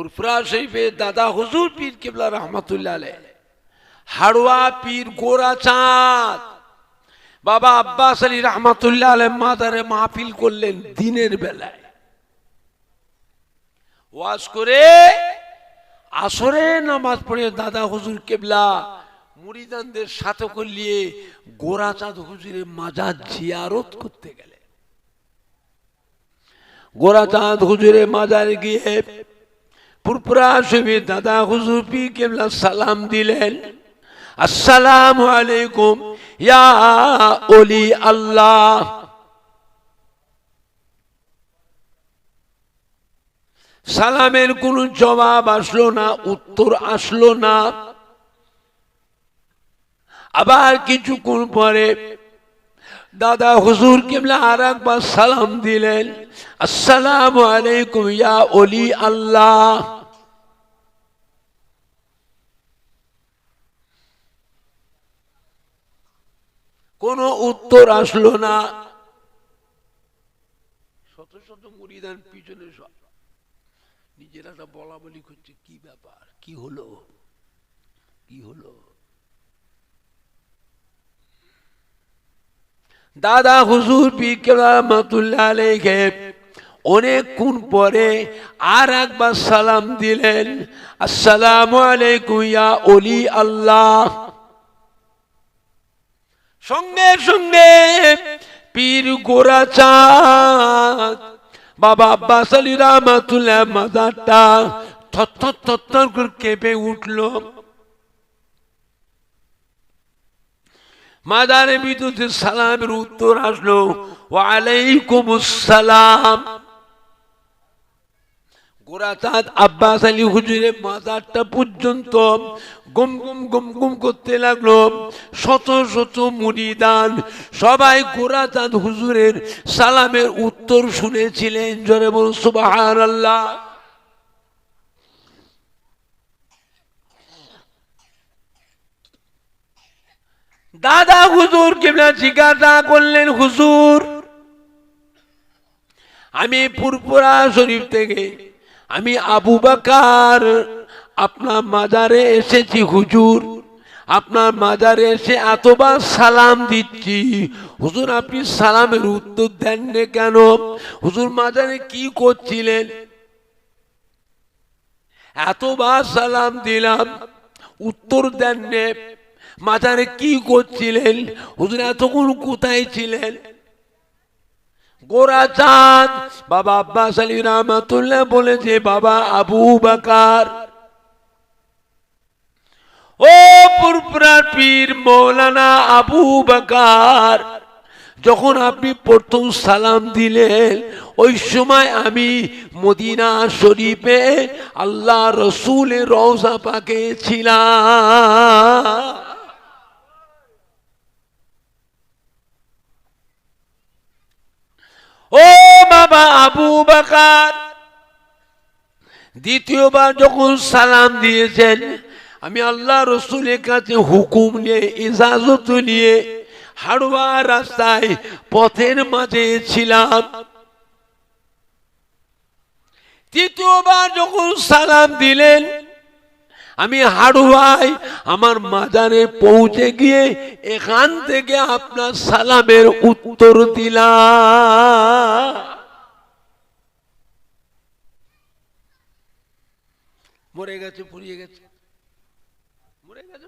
ফুরফুরা শরীফে দাদা হুজুর পীর কিবলা রহমাতুল্লাহ আলাইহ, হাড়ুয়া পীর গোরাচাঁদ বাবা আব্বাস আলী রহমাতুল্লাহ আলাইহ মাজারে মাহফিল করলেন দিনের বেলায়। ওয়াজ করে আসরে নামাজ পড়ে দাদা হুজুর কিবলা মুরিদানদের সাথে করলিয়ে গোরাচাঁদ হুজুরের মাজার জিয়ারত করতে গেলেন। গোরাচাঁদ হুজুরের মাজারে গিয়ে ফুরফুরা শরীফে দাদা হুজুর পীর কিবলা সালাম দিলেন, আসসালামু আলাইকুম ইয়া ওলি আল্লাহ। সালামের কোন জবাব আসলো না, উত্তর আসলো না। আবার কিছুক্ষণ পরে দাদা হুজুর কিবলা আর একবার সালাম দিলেন, আসসালামু আলাইকুম ইয়া ওলি আল্লাহ। কোনো উত্তর আসলো না। শত শত মুরিদান পিছনে নিজেরা বলা বলি করছে, কি ব্যাপার, কি হলো, কি হলো। দাদা হুজুর পীর কিবলা রহমাতুল্লাহ আলাইহি অনেকক্ষণ পরে আর একবার সালাম দিলেন, আসসালামু আলাইকুম ইয়া ওলি আল্লাহ। সঙ্গে সঙ্গে পীর গোরাচাঁদ বাবা আব্বাস আলী রহমাতুল্লাহ মাজারটা থরথর থরথর করে কেঁপে উঠল। মাজারের ভিতরে সালামের উত্তর আসলো, ওয়া আলাইকুমুস সালাম। গোরাচাঁদ আব্বাস আলী হুজুরের মাজারটা পর্যন্ত গুম গুম গুম গুম করতে লাগলো। শত শত মুরিদান সবাই গোরাচাঁদ হুজুরের সালামের উত্তর শুনেছিলেন। জোরে বলুন সুবহানাল্লাহ। দাদা হুজুর কিবলা জিজ্ঞাসা করলেন, হুজুর আমি ফুরফুরা শরীফ থেকে আমি আবু বকর আপনার মাজারে এসেছি হুজুর, আপনার মাজারে এসে এতবার সালাম দিচ্ছি, হুজুর আপনি সালামের উত্তর দেননি কেন? হুজুর মাজারে কি করছিলেন? এতবার সালাম দিলাম, উত্তর দেননি, মাজারে কি করছিলেন? হুজুর এতক্ষণ কোথায় ছিলেন? গোরাচাঁদ বাবা আব্বাস আলী রহমাতুল্লাহ বলেছে, বাবা আবু বকর, ও ফুরফুরার পীর মৌলানা আবু বকর, যখন আপনি প্রথম সালাম দিলেন ওই সময় আমি মদিনা শরীফে আল্লাহ রসুলের রওজা পাকে ছিলাম। ও বাবা আবু বকর, দ্বিতীয়বার যখন সালাম দিয়েছেন আমি আল্লাহ রসুলের কাছে হুকুম নিয়ে ইজাজত নিয়ে হাড়ুয়া রাস্তায় পথের মাঝে ছিলাম। তৃতীয়বার যখন সালাম দিলেন আমি হাড়ুয়ায় আমার মাজারে পৌঁছে গিয়ে এখান থেকে আপনার সালামের উত্তর দিলাম। মরে গেছে, পুড়িয়ে গেছে, মরে গেছে।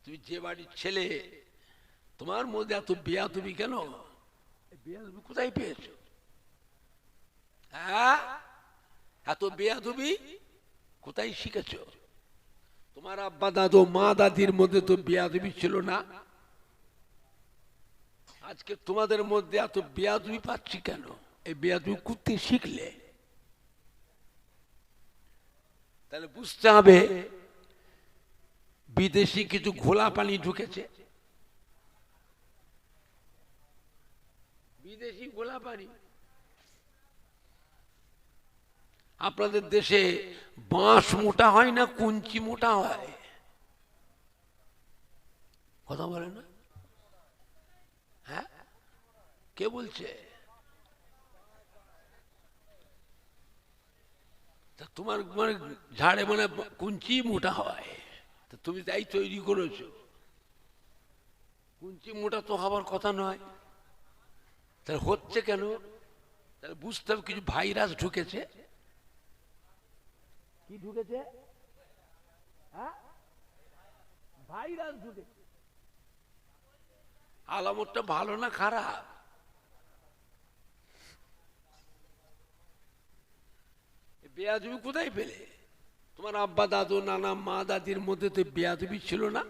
তুমি যে বাড়ির ছেলে, তোমার মধ্যে এত বেয়াদবি কেন? বেয়াদবি কোথায় পেয়েছো? হ্যাঁ, এত বেয়াদবি কোথায় শিখেছো? তোমার আব্বা দাদু মা দাদির মধ্যে তো বেয়াদবি ছিল না, আজকে তোমাদের মধ্যে এত বেয়াদবি পাচ্ছি কেন? এই বেয়াদবি করতে শিখলে তাহলে বুঝতে হবে বিদেশি কিছু ঘোলা পানি ঢুকেছে, বিদেশি ঘোলা পানি। আপনাদের দেশে বাঁশ মোটা হয় না কুঞ্চি মোটা হয়? কথা বলে না? হ্যাঁ, কে বলছে? তা তোমার মানে ঝাড়ে মানে কুঞ্চি মোটা হয়, তা তুমি তাই তৈরি করেছো। কুঞ্চি মোটা তো হবার কথা নয়, তাহলে হচ্ছে কেন? তাহলে বুঝতে হবে কিছু ভাইরাস ঢুকেছে। কি ঢুকেছে? হ্যাঁ, ভাইরাস ঢুকেছে। আলামতটা ভালো না খারাপ? বেয়াদবি কোথায় পেলে? তোমার আব্বা দাদু নানা মা দাদির মধ্যে তো বেয়াদবি ছিল না,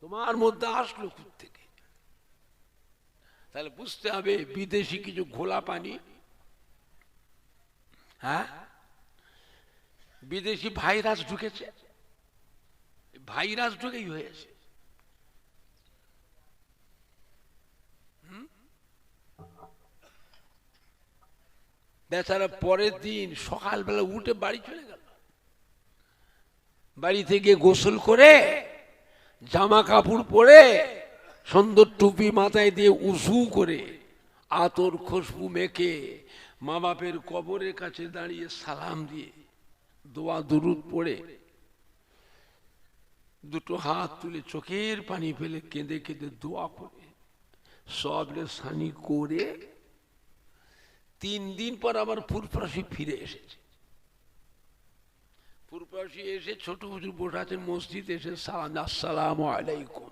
তোমার মধ্যে আসলো থেকে। তাহলে বুঝতে হবে বিদেশি কিছু ঘোলা পানি, হ্যাঁ, বিদেশি ভাইরাস ঢুকেছে, ভাইরাস ঢুকেই হয়েছে। বেচারা পরের দিন সকালবেলা উঠে বাড়ি চলে গেল, বাড়ি থেকে গোসল করে জামা কাপড় পরে সুন্দর টুপি মাথায় দিয়ে উঁচু করে আতর খুশবু মেখে মা বাপের কবরের কাছে দাঁড়িয়ে সালাম দিয়ে দোয়া দুরুদ পড়ে দুটো হাত তুলে চোখের পানি ফেলে কেঁদে কেঁদে দোয়া করে সবরে সানি করে 3 দিন পর আবার ফুরফুরাশি ফিরে এসেছে। ফুরফুরাশি এসে ছোট হুজুর বসে আছেন মসজিদ, এসে সালাম, আসসালামু আলাইকুম।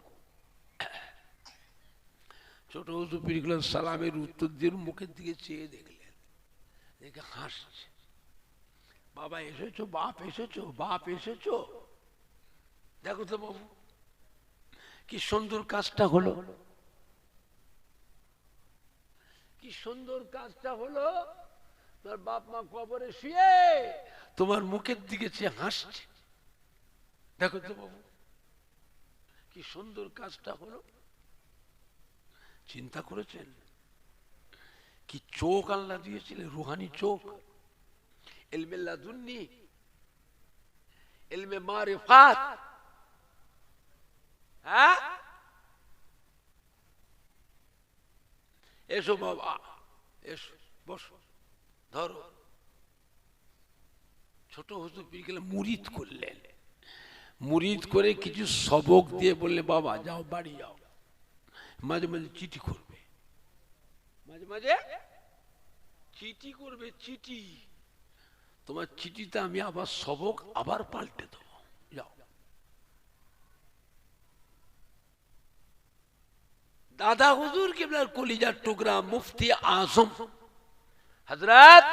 ছোট হুজুর পীরগুলো সালামের উত্তর দিয়ে মুখের দিকে চেয়ে দেখলেন, দেখে হাসছে। বাবা এসেছো, বাপ এসেছো, বাপ এসেছো, দেখো তো বাবু কি সুন্দর কাজটা হলো, কি সুন্দর কাজটা হলো। তোর বাপ মা কবরে শুয়ে তোমার মুখের দিকে চেয়ে হাসছে, দেখো তো বাবু কি সুন্দর কাজটা হলো। চিন্তা করেছেন কি চোখ আল্লাহ দিয়েছিলেন, রুহানি চোখ, ইলমে লাদুন্নি, ইলমে মারিফাত। হ্যাঁ, এসো বাবা এসো, বসো, ধরো। ছোট হুজুর পীর গেলে মুরিদ করলেন, মুরিদ করে কিছু সবক দিয়ে বললে বাবা যাও বাড়ি যাও, মাঝে মাঝে চিঠি করবে, মাঝে মাঝে চিঠি করবে, চিঠি, তোমার চিঠিতে আমি আবার সবক আবার পাল্টে দেবো, যাও। দাদা হুজুর কিবলার কলিজার টুকরা মুফতি আজম হযরত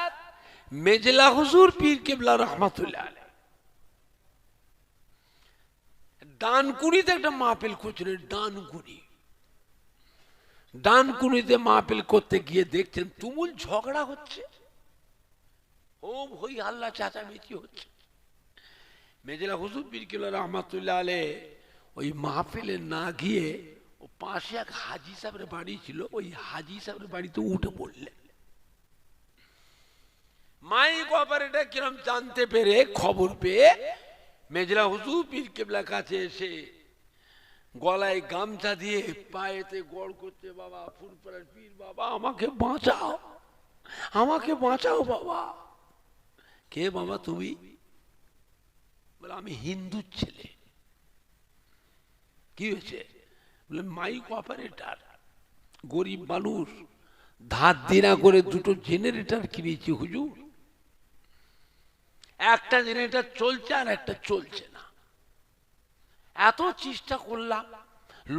মেজলা হুজুর পীর কিবলা রহমাতুল্লাহ আলাইহি ডানকুনিতে একটা মাহফিল করছিলেন। ডানকুনিতে মাহফিল করতে গিয়ে দেখছেন তুমুল ঝগড়া হচ্ছে, হোম হই হাল্লা চেঁচামেচি হচ্ছে। মেজলা হুজুর পীর কিবলা রহমাতুল্লাহ আলাইহি ওই মাহফিলে না গিয়ে ও পাশে এক হাজী সাহেবের বাড়ি ছিল, ওই হাজী সাহেবের বাড়িতে উঠে পড়লেন। মাইক অপারেটর কিরম জানতে পেরে খবর পেয়ে মেজলা হুজুর পীর কিবলা কাছে এসে গলায় গামছা দিয়ে পায়েতে গড় করতে, বাবা ফুরফুরার পীর বাবা আমাকে বাঁচাও, আমাকে বাঁচাও বাবা। কে বাবা তুমি? বলে আমি হিন্দুর ছেলে। কি হয়েছে? বলে মাইক অপারেটর, গরিব মানুষ, ধার দেনা করে 2টো জেনারেটর কিনেছি হুজুর, একটা জেনারেটর চলছে আর একটা চলছে না। এত চেষ্টা করলাম,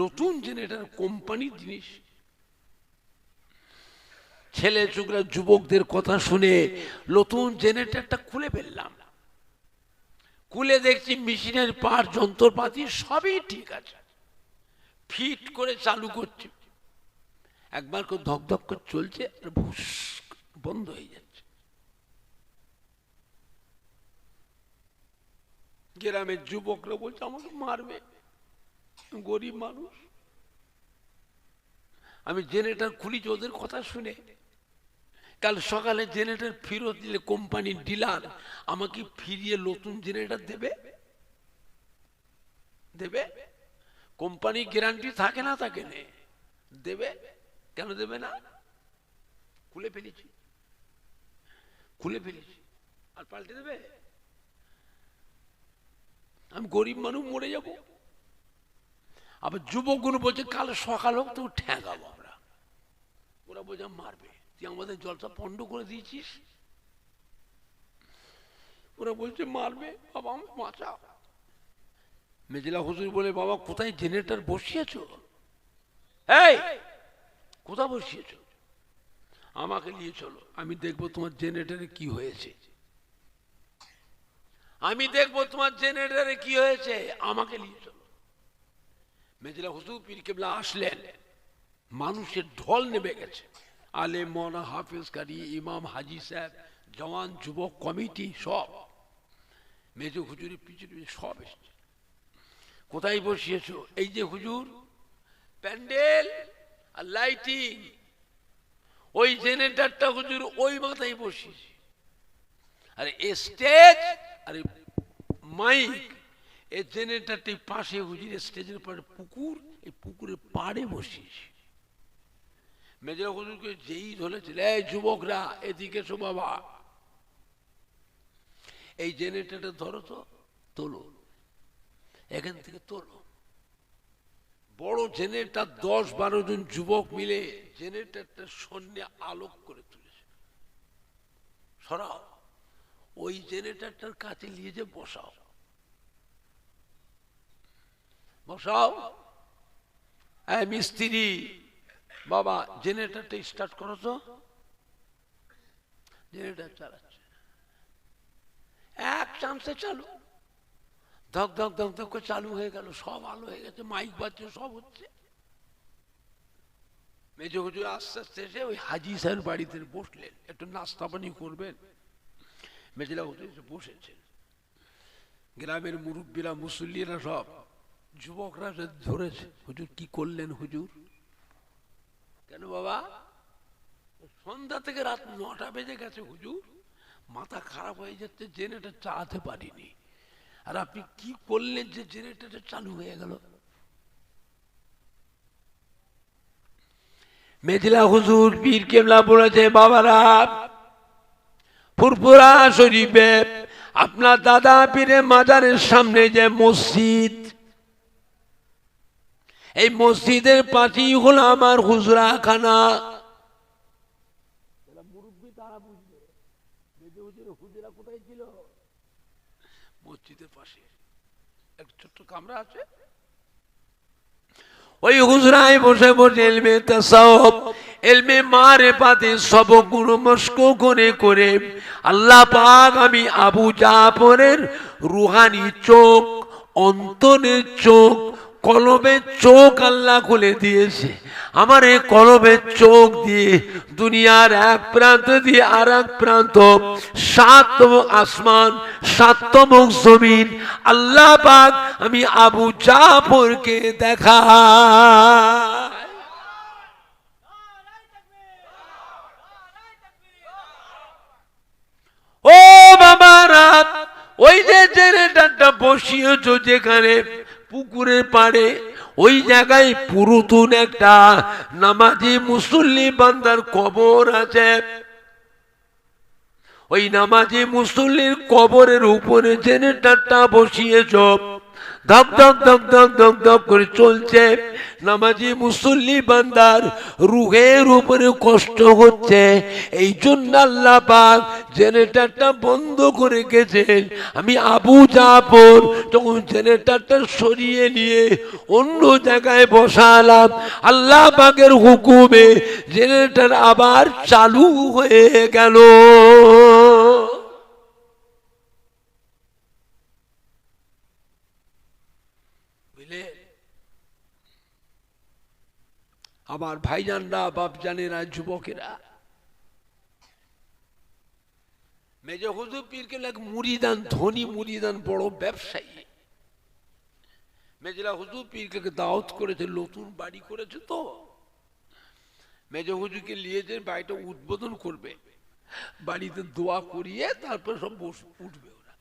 নতুন জেনারেটর কোম্পানির জিনিস, ছেলে ছোকরা যুবকদের কথা শুনে নতুন জেনারেটরটা খুলে ফেললাম। খুলে দেখছি মেশিনের পার যন্ত্রপাতি সবই ঠিক আছে, ফিট করে চালু করছি, একবার করে ধক ধক করে চলছে আর ভুস বন্ধ হয়ে যাচ্ছে। গ্রামের যুবকরা বলছে আমাকে মারবে, গরিব মানুষ। আমি জেনারেটর খুলিছি ওদের কথা শুনে, কাল সকালে জেনারেটর ফেরত দিলে কোম্পানির ডিলার আমাকে ফিরিয়ে নতুন জেনারেটর দেবে। দেবে, কোম্পানি গ্যারান্টি থাকে না, থাকে না, দেবে। কেন দেবে না? খুলে ফেলেছি, খুলে ফেলেছি। আর পাল্টে দেবে? আমি গরিব মানুষ, মরে যাব। আবার যুবকগুলো বলছে কাল সকাল হোক তো ঠেকাবো আমরা। ওরা বলছে মারবে, তুই আমাদের জলসা পণ্ড করে দিয়েছিস। ওরা বলছে মারবে, বাবা আমি বাঁচাও। মেজিলা হুজুর বলে, বাবা কোথায় জেনারেটর বসিয়েছ? এই কোথায় বসিয়েছ? আমাকে নিয়ে চলো, আমি দেখবো তোমার জেনারেটরে কি হয়েছে। আমি দেখবো তোমার জেনারেটরে কি হয়েছে, আমাকে নিয়ে চলো। মেজিলা হুজুর পীর কেবলা আসলেন, মানুষের ঢল নেমে গেছে। আলেম, মৌলানা, হাফেজ, কারি, ইমাম, হাজি সাহেব, জওয়ান, যুবক কমিটি সব মেজো হুজুরের পিছনে সব এসছে। কোথায় বসিয়েছো? এই যে হুজুর, প্যান্ডেল আর লাইটিং, ওই জেনারেটরটা হুজুর ওই মাথায় বসিয়েছি। আরে স্টেজ আর মাইক, এই জেনারেটরটি পাশে হুজুর, স্টেজের পরে পুকুর, এই পুকুরের পাড়ে বসিয়েছি। মেজরা হুজুরকে যেই ধরেছিল, এই যুবকরা এদিকে এসো বাবা, এই জেনারেটরটা ধরো তো, তোলো, এখান থেকে তোলো। বড় জেনারেটর, 10-12 জন যুবক মিলে জেনারেটরটার সামনে আলোক করে তুলেছে। সরাও, ওই জেনারেটরটার কাছে নিয়ে যে বসাও, বসাও। এই মিস্ত্রি বাবা, জেনারেটরটা স্টার্ট করো তো। জেনারেটর চালাচ্ছে, এক চান্সে চালু, ধক ধক ধক ধক করে চালু হয়ে গেল, সব আলো হয়ে গেছে, মাইক বাজছে, সব হচ্ছে। মেজো হুজুর আস্তে আস্তে এসে ওই হাজি সাহেব বাড়িতে বসলেন, একটু নাস্তা পানি করবেন। মেজলা হুজুর এসে বসেছেন, গ্রামের মুরব্বীরা, মুসল্লিরা সব, যুবকরা ধরেছে, হুজুর কি করলেন হুজুর? কেন বাবা? সন্ধ্যা থেকে রাত 9টা বেজে গেছে হুজুর, মাথা খারাপ হয়ে যাচ্ছে, জেনারেটর চালাতে পারিনি। আর আপনি কি করলেন যে জেনারেটর চালু হয়ে গেল? মেজলা হুজুর পীর কেবলা বলেছে, বাবারা, ফুরফুরা শরীফে আপনার দাদা পীরের মাজারের সামনে যে মসজিদ, এই মসজিদের পাশেই হলো আমার হুজরাখানা। মুরব্বী তারা বুঝবে মেজো হুজুরের হুজরা কোথায় ছিল? মসজিদের পাশে একটা ছোট্ট কামরা আছে, ওই হুজরায় বসে বসে ইলমে তাসাউফ, ইলমে মারিফাতে সবগুলো মশক করে করে আল্লাহ পাক আমি আবু জাফরের রুহানি চোখ, অন্তরের চোখ, কলবের চোখ আল্লাহ খুলে দিয়েছে। আমার এই কলবের চোখ দিয়ে দুনিয়ার এক প্রান্ত দিয়ে আর এক প্রান্ত, 7তম আসমান, 7তম জমিন, আল্লাহ পাক আমি আবু জাফরকে দেখা। ও বাবারা, ওই যে জেনারেটরটা বসিয়েছো যেখানে পুকুরের পাড়ে, ওই জায়গায় পুরাতন একটা নামাজি মুসল্লি বান্দার কবর আছে। ওই নামাজি মুসল্লির কবরের উপরে জেনারেটরটা বসিয়েছ, ধক ধক ধক ধক ধক ধক করে চলছে। নামাজি মুসল্লি বান্দার রুহের উপরে কষ্ট হচ্ছে, এই জন্য আল্লাহ পাক জেনারেটরটা বন্ধ করে গেছেন। আমি আবু জাফর তখন জেনারেটরটা সরিয়ে নিয়ে অন্য জায়গায় বসালাম। আল্লাহ পাকের হুকুমে জেনারেটর আবার চালু হয়ে গেল। আমার ভাইজানরা, বাপজানেরা, যুবকেরা, মেজো হুজুর পীর কেবলা মুরিদান, ধনী মুরিদান, বড় ব্যবসায়ী। মেজলা হুজুর পীরকে দাওয়াত করেছে, নতুন বাড়ি করেছে তো, মেজো হুজুরকে নিয়ে যে বাড়িটা উদ্বোধন করবে, বাড়িতে দোয়া করিয়ে তারপর সব উঠবে ওরা।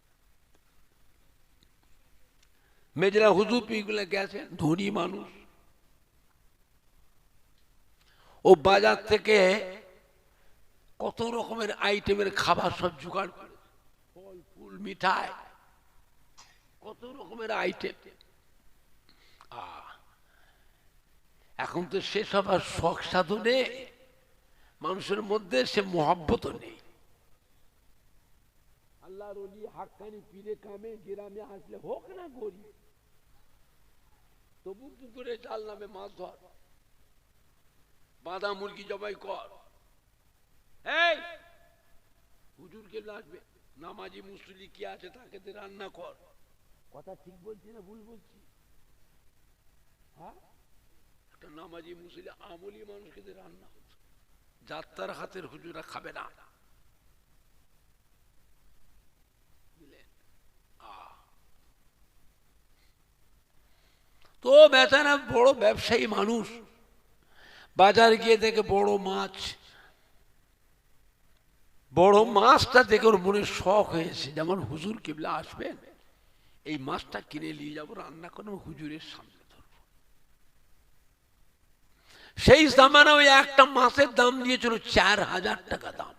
মেজলা হুজুর পীর গুলা গেছেন, ধনী মানুষ, ও বাজার থেকে কত রকমের আইটেমের খাবার সব জোগাড় করে ফুল মিঠাই, কত রকমের আইটেম। এখন তো সেসব আর শখ সাধনে মানুষের মধ্যে সে মহব্বত নেই। আল্লাহর ওলি হাক্কানি পীরে কামে গ্রামে আসলে হোক না গরিব, তবু পুকুরে জাল নামে মাছ ধর, বাঁধা মুরগি জবাই কর। এই হুজুর কেবলা আসবে, নামাজি মুসলি কি আছে তাকে রান্না কর। কথা ঠিক বলছি না ভুল বলছি? হ্যাঁ, একটা নামাজি মুসলি আমলি মানুষকে রান্না হতো, যাত্রার হাতের হুজুরা খাবে না। তো বেচারা বড় ব্যবসায়ী মানুষ, বাজার গিয়ে দেখে বড় মাছ, বড় মাছটা দেখে ওর মনে শখ হয়েছে, যেমন হুজুর কিবলা আসবেন এই মাছটা কিনে নিয়ে যাবো, রান্না করে হুজুরের সামনে ধরবো। সেই জামানা ওই একটা মাছের দাম দিয়েছিল 4000 টাকা দাম।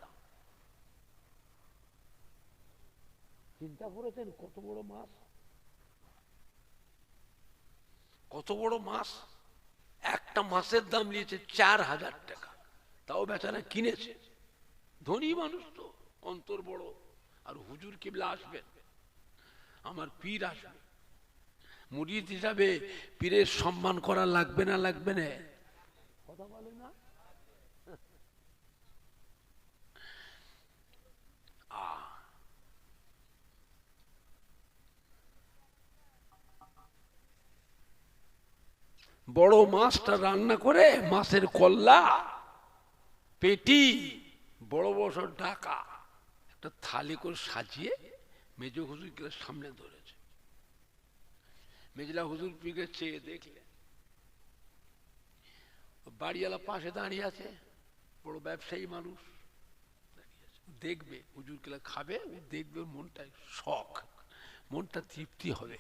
চিন্তা করেছেন কত বড় মাছ, কত বড় মাছ, একটা মাছের দাম নিয়েছে 4000 টাকা, তাও বেচারা কিনেছে। ধনী মানুষ তো, অন্তর বড়। আর হুজুর কিবলা আসবেন, আমার পীর আসবে, মুরিদ হিসাবে পীরের সম্মান করা লাগবে না লাগবে না? কথা বলে না? বড় মাছটা রান্না করে, মাছের কল্লা পেটি বড় বড় ঢাকা একটা থালি করে সাজিয়ে মেজ হুজুর সামনে ধরেছে। মেজলা হুজুর পিকে চেয়ে দেখলে বাড়িওয়ালা পাশে দাঁড়িয়ে আছে, বড় ব্যবসায়ী মানুষ দেখবে হুজুর কেলা খাবে, ও দেখবে মনটা শখ, মনটা তৃপ্তি হবে।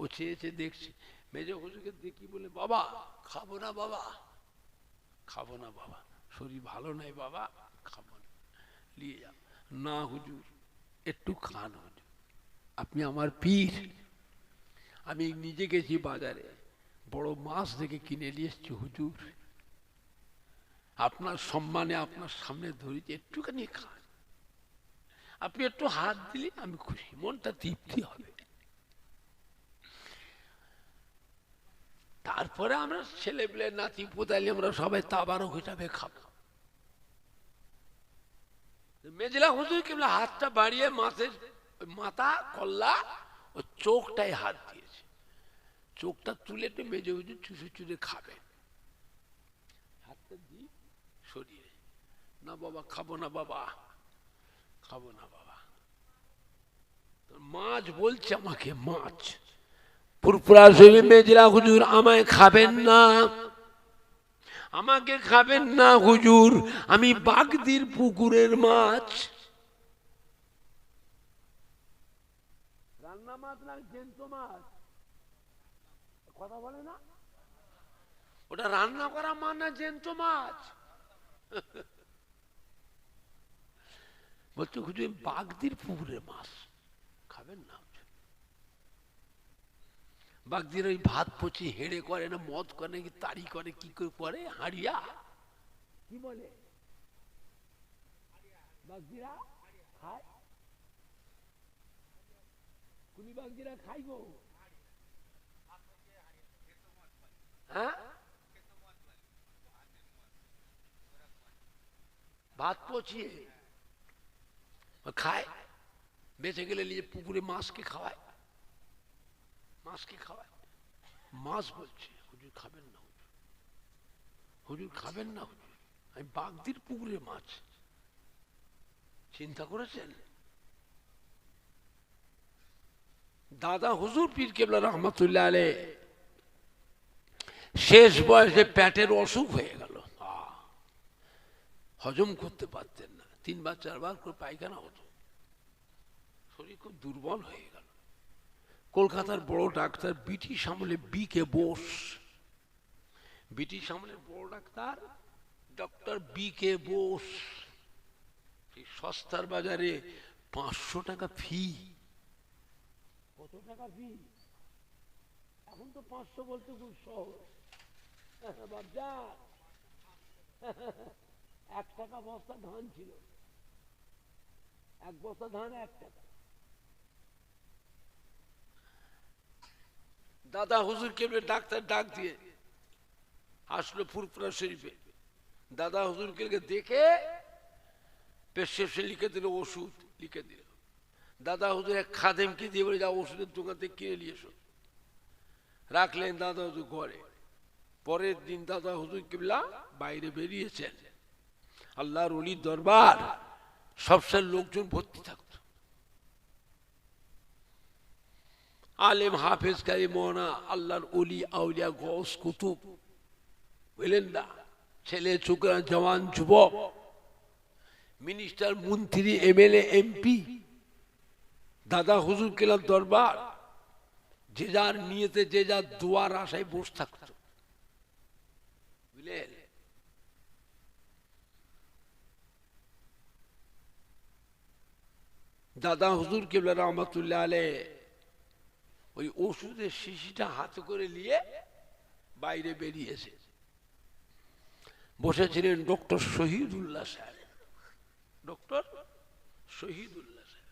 ও চেয়েছে দেখছে, মেজ হুজুরকে দেখি বলে, বাবা খাবো না বাবা, খাবো না বাবা, শরীর ভালো নাই বাবা, খাবো না, নিয়ে যাও। না হুজুর একটু খান হুজুর, আপনি আমার পীর, আমি নিজে গেছি বাজারে, বড় মাছ দেখে কিনে নিয়ে এসছি হুজুর, আপনার সম্মানে আপনার সামনে ধরেছি, একটুখানি খান, আপনি একটু হাত দিলে আমি খুশি, মনটা তৃপ্তি হবে। তারপরে আমরা ছেলে পেলে নাতি পোতালি আমরা সবাই তাবারক হিসাবে খাবো। মেজলা হুজুর কেবল হাতটা বাড়িয়ে মাছের মাথা কল্লা ও চোখটায় হাত দিয়েছে, চোখটা তুলে তো মেজ হুজুর চুষে চুষে খাবে, হাতটা দিয়ে সরিয়ে, না বাবা খাবো না বাবা, খাবো না বাবা। মাছ বলছে আমাকে, মাছ পুরপুরা শরীফ মেজলা হুজুর আমায় খাবেন না, আমাকে খাবেন না হুজুর, আমি বাগদির পুকুরের মাছ। রান্না মাছ না জ্যান্ত মাছ, কথা বলে না? ওটা রান্না করা মাছ না জ্যান্ত মাছ? বলছে হুজুর বাগদির পুকুরের মাছ খাবেন না। বাগদির ওই ভাত পচি হেড়ে করে না, মদ করে নাকি তাড়ি করে, কি করে হাড়িয়া কি বলে, বাগদিরা খায়, কুনি বাগদিরা খাই গো, হ্যাঁ ভাত পচিয়ে খায়, বেঁচে গেলে নিয়ে পুকুরে মাছকে খাওয়ায়, মাছকে খাওয়ায়। মাছ বলছে হুজুর খাবেন না, হুজুর হুজুর খাবেন না হুজুর, আমি বাগদির পুকুরে মাছ। চিন্তা করেছেন? দাদা হুজুর পীর কেবলা রহমতুল্লাহ আলাইহি শেষ বয়সে পেটের অসুখ হয়ে গেল, হজম করতে পারতেন না, 3বার 4বার করে পায়খানা হতো, শরীর খুব দুর্বল হয়ে গেল। কলকাতার বড় ডাক্তার ব্রিটিশ আমলে বি.কে. বোস, ব্রিটিশ আমলের বড় ডাক্তার ডক্টর বি.কে. বোস, এই সস্তার বাজারে 500 টাকা ফি। কত টাকা ফি? এখন তো 500 বলতে খুব সহজ। বাবজা 1 টাকা বস্তা ধান ছিল, 1 বস্তা ধান 1 টাকা। দাদা হুজুরকে ডাক্তার ডাক দিয়ে আসলো ফুরফুরা শরীফে। দাদা হুজুরকে দেখে প্রেসক্রিপশন লিখে দিল, ওষুধ লিখে দিল। দাদা হুজুর এক খাদেমকে দিয়ে বলে, যা ওষুধের দোকান থেকে কিনে নিয়ে এসো। রাখলেন দাদা হুজুর ঘরে। পরের দিন দাদা হুজুর কিবলা বাইরে বেরিয়েছেন। আল্লাহর ওলির দরবার, সবসময় লোকজন ভর্তি থাকতো। আলেম হাফেজ কারি মোনা আল্লাহর ওলি আউলিয়া গৌস কুতুব, বুঝলেন না, ছেলে ছোকরা জওয়ান যুবক, মিনিস্টার মন্ত্রী এমএলএ এমপি, দাদা হুজুর কেলার দরবার, যে যার নিয়েতে যে যার দোয়ার আশায় বসে থাকত, বুঝলেন। দাদা হুজুর কেবলা রহমতুল্লাহ আলাইহি ওই ওষুধের শিশিটা হাতে করে নিয়ে বাইরে বেরিয়েছে। বসেছিলেন ডক্টর শহীদুল্লাহ সাহেব। ডক্টর শহীদুল্লাহ সাহেব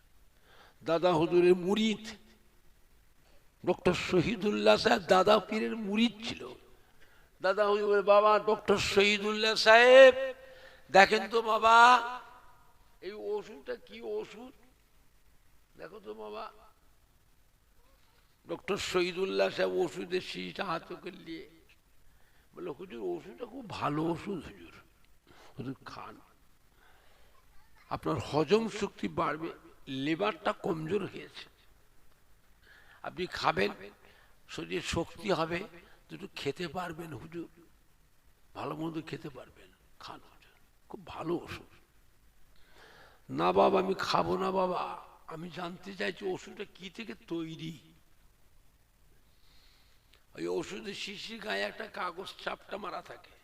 দাদা হুজুরের মুরিদ। ডক্টর শহীদুল্লাহ সাহেব দাদা পীরের মুরিদ ছিল। দাদা হুজুর, বাবা ডক্টর শহীদুল্লাহ সাহেব দেখেন তো বাবা, এই ওষুধটা কি ওষুধ দেখো তো বাবা। ডক্টর শহীদুল্লাহ সাহেব ওষুধের শিশিটা হাতে করে নিয়ে বলে, হুজুর ওষুধটা খুব ভালো ওষুধ, হুজুর হুজুর খান, আপনার হজম শক্তি বাড়বে, লিভারটা কমজোর হয়েছে, আপনি খাবেন, শরীরে শক্তি হবে, দুটো খেতে পারবেন হুজুর, ভালো মন্দ খেতে পারবেন, খান হুজুর, খুব ভালো ওষুধ। না বাবা আমি খাবো না বাবা, আমি জানতে চাইছি ওষুধটা কি থেকে তৈরি। ওই ওষুধের শিশির গায়ে একটা কাগজ চাপটা মারা থাকে,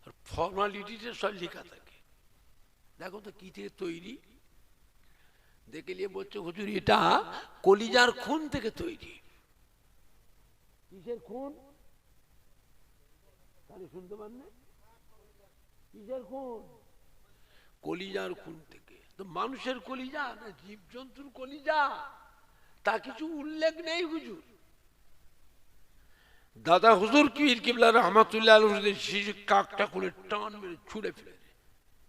আর ফর্মালিটিতে সব লেখা থাকে, দেখো তো কি থেকে তৈরি। দেখে নিয়ে বলছে, হুজুর এটা কলিজার খুন থেকে তৈরি। কিসের খুন? তাহলে শুনতে পান না, কিসের খুন? কলিজার খুন থেকে। তো মানুষের কলিজা না জীবজন্তুর কলিজা, তা কিছু উল্লেখ নেই হুজুর। দাদা হুজুর পীর কিবলা রহমাতুল্লাহ আলাইহি শিশু কাকটা করে টান মেরে ছুঁড়ে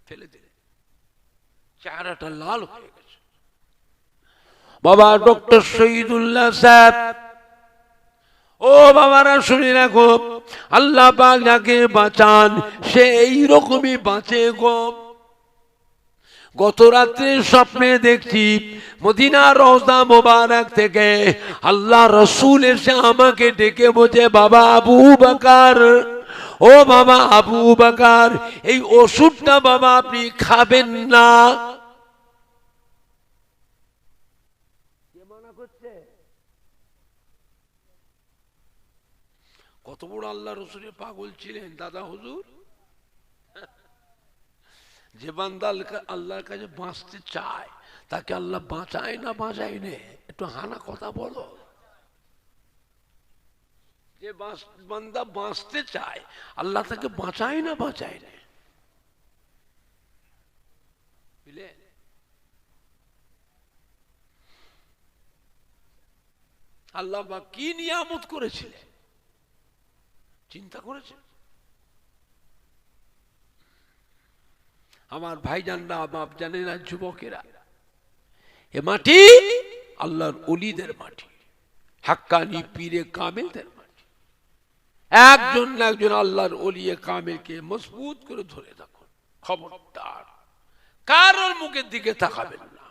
ফেলে দিলেন, চেহারাটা লাল হয়ে গেছে। বাবা ডক্টর শহীদুল্লাহ সাহেব, ও বাবারা শুনে রাখো, আল্লাহ পাক যাকে বাঁচান সে এইরকমই বাঁচে গো। গত রাত্রে স্বপ্নে দেখছি মদিনার রওজা মোবারক থেকে আল্লাহ রসুল এসে আমাকে ডেকে বলছে, বাবা আবু বকর, ও বাবা আবু বকর, এই ওষুধটা বাবা আপনি খাবেন না। কে মানা করছে? কত বড় আল্লাহ রসুলের পাগল ছিলেন দাদা হুজুর। যে বান্দা আল্লাহর কাছে বাঁচতে চায় তাকে আল্লাহ বাঁচায় না বাঁচায় নে, একটু হানা কথা বলো। যে বান্দা বাঁচতে চায় আল্লাহ তাকে বাঁচায় না বাঁচায় নে, বুঝলে। আল্লাহ বা কি নিয়ামত করেছিলেন চিন্তা করেছে? আমার ভাইজানরা, বাপ জানেরা, যুবকেরা, এ মাটি আল্লাহর ওলিদের মাটি, হাক্কানি পীরে কামেলদের মাটি। একজন না একজন আল্লাহর ওলিয়ে কামেলকে মজবুত করে ধরে থাকুন, খবরদার কারোর মুখের দিকে তাকাবেন না।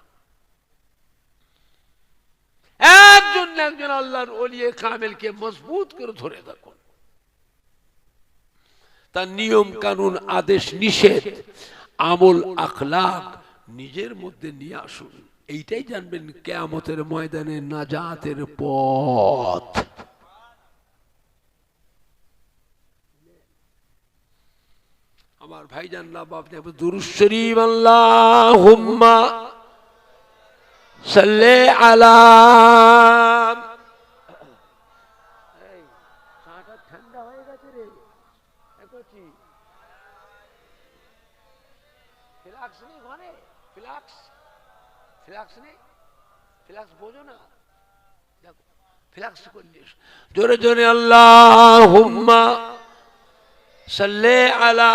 একজন না একজন আল্লাহর ওলিয়ে কামেলকে মজবুত করে ধরে থাকুন, তার নিয়ম কানুন আদেশ নিষেধ আমল আখলাক নিজের মধ্যে নিয়ে আসুন। এইটাই জানবেন কিয়ামতের ময়দানে নাজাতের পথ। আমার ভাইজান না আপনি দুরূদ শরীফ আল্লাহুম্মা সাল্লি আলা। এই চাটা ঠান্ডা হয়ে গেছে রে, একছি ফ্লাক্স নেই ঘরে, ফ্লাক্স ফ্লাক্স নেই, ফ্লাক্স বোঝো না, দেখো ফ্লাক্স করলে জোরে জোরে আল্লাহুম্মা সাল্লি আলা।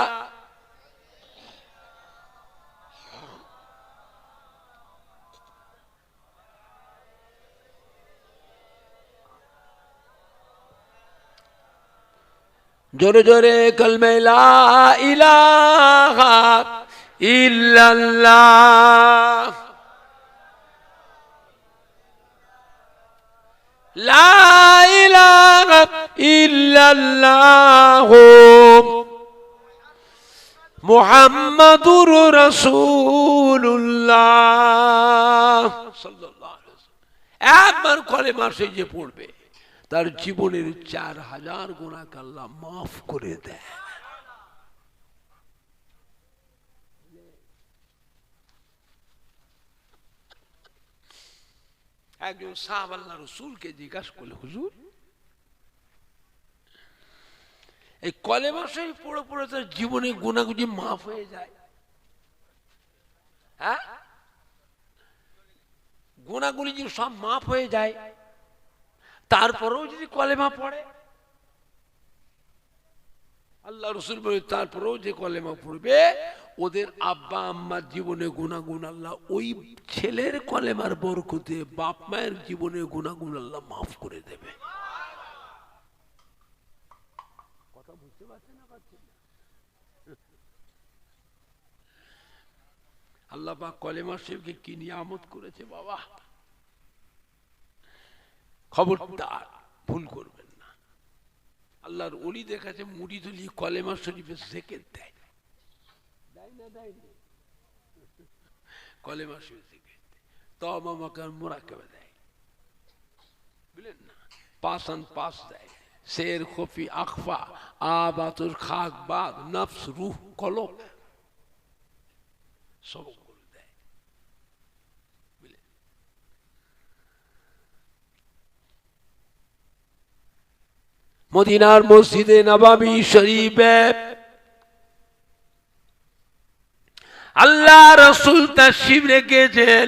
জোরে জোরে কলমে লা ইলাহা ইল্লাল্লাহ, লা ইলাহা ইল্লাল্লাহ মুহাম্মাদুর রাসূলুল্লাহ সাল্লাল্লাহু আলাইহি ওয়াসাল্লাম। একবার কলেমা সে যে পড়বে তার জীবনের 4000 গুনাহ আল্লাহ মাফ করে দেয়। একজন সাহাবা আল্লাহ রাসূলকে জিজ্ঞাসা করলে, হুজুর এই কলেমা শরীফ পড়ে পড়ে তার জীবনে গুনাহগুলি মাফ হয়ে যায়, হ্যাঁ গুনাহগুলি যদি সব মাফ হয়ে যায়, তারপরেও যদি কলেমা পড়ে, আল্লাহ রাসূল বলে তারপরেও যে কলেমা পড়বে ওদের আব্বা আম্মার জীবনে গুনাহগুন আল্লাহ ওই ছেলের কলেমার বরকতে বাপ মায়ের জীবনে গুনাহগুন আল্লাহ মাফ করে দেবে। কথা বুঝতে পারছেন না? আল্লাহ পাক কলেমা শরীফকে কি নিয়ামত করেছে বাবা, খবরদার ভুল করবেন না। আল্লাহর ওলি দেখাচ্ছে মুড়ি ধুলি কলেমা শরীফে জিকির দেয়, দেয় না দেয় না, কলেমা শরীফ জিকির দেয়, তওবা মাকার মুরাকাবা দেয়, বুঝলেন না, পাসান পাস দেয়, শের খফি আখফা আবাতুল খাক বাদ নফস রূহ কলব সব করে দেয়, বুঝলেন। মদিনার মসজিদে নববী শরীফে আল্লাহ রাসূল তাশরীফ রেখেছেন,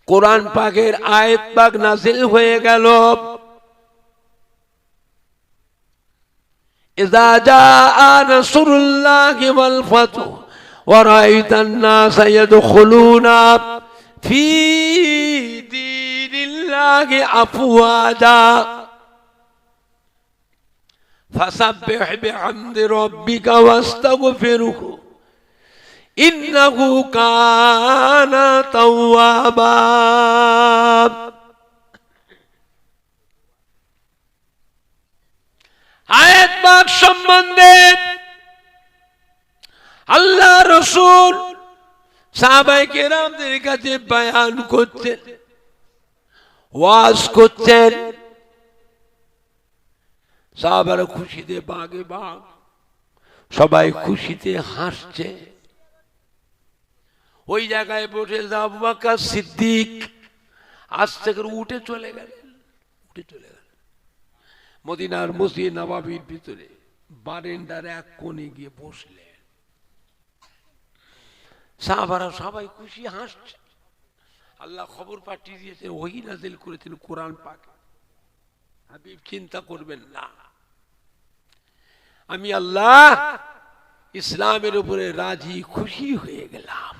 কোরআন পাকের আয়াত পাক নাযিল হয়ে গেল, ইযা জাআ নাসরুল্লাহি ওয়াল ফাতহু ওয়া রাআইতান নাসা ইয়াদখুলুনা ফি দীনিল্লাহি আফওয়াজা ফাসাব্বিহ বিহামদি রাব্বিকা ওয়াস্তাগফিরহু ইন্নাহু কানা তাওয়াবা। আয়াত পাক সম্বন্ধে আল্লাহ রাসূল সাহাবায়ে কেরামদের কাছে বয়ান করছেন, ওয়াজ করছেন, সাহাবারা খুশিতে বাগে বাগ, সবাই খুশিতে হাসছে। ওই জায়গায় বসে আবু বকর সিদ্দিক আস্তে করে উঠে চলে গেলেন, উঠে চলে গেলেন মদিনার মসজিদ নববীর ভিতরে বারান্দার এক কোণে গিয়ে বসলেন। সাহাবারা সবাই খুশি হাসছে। আল্লাহ খবর পাঠিয়ে দিয়েছেন, ওহী নাযিল করেছেন কোরআন পাকে, হাবিব চিন্তা করবেন না, আমি আল্লাহ ইসলামের উপরে রাজি খুশি হয়ে গেলাম,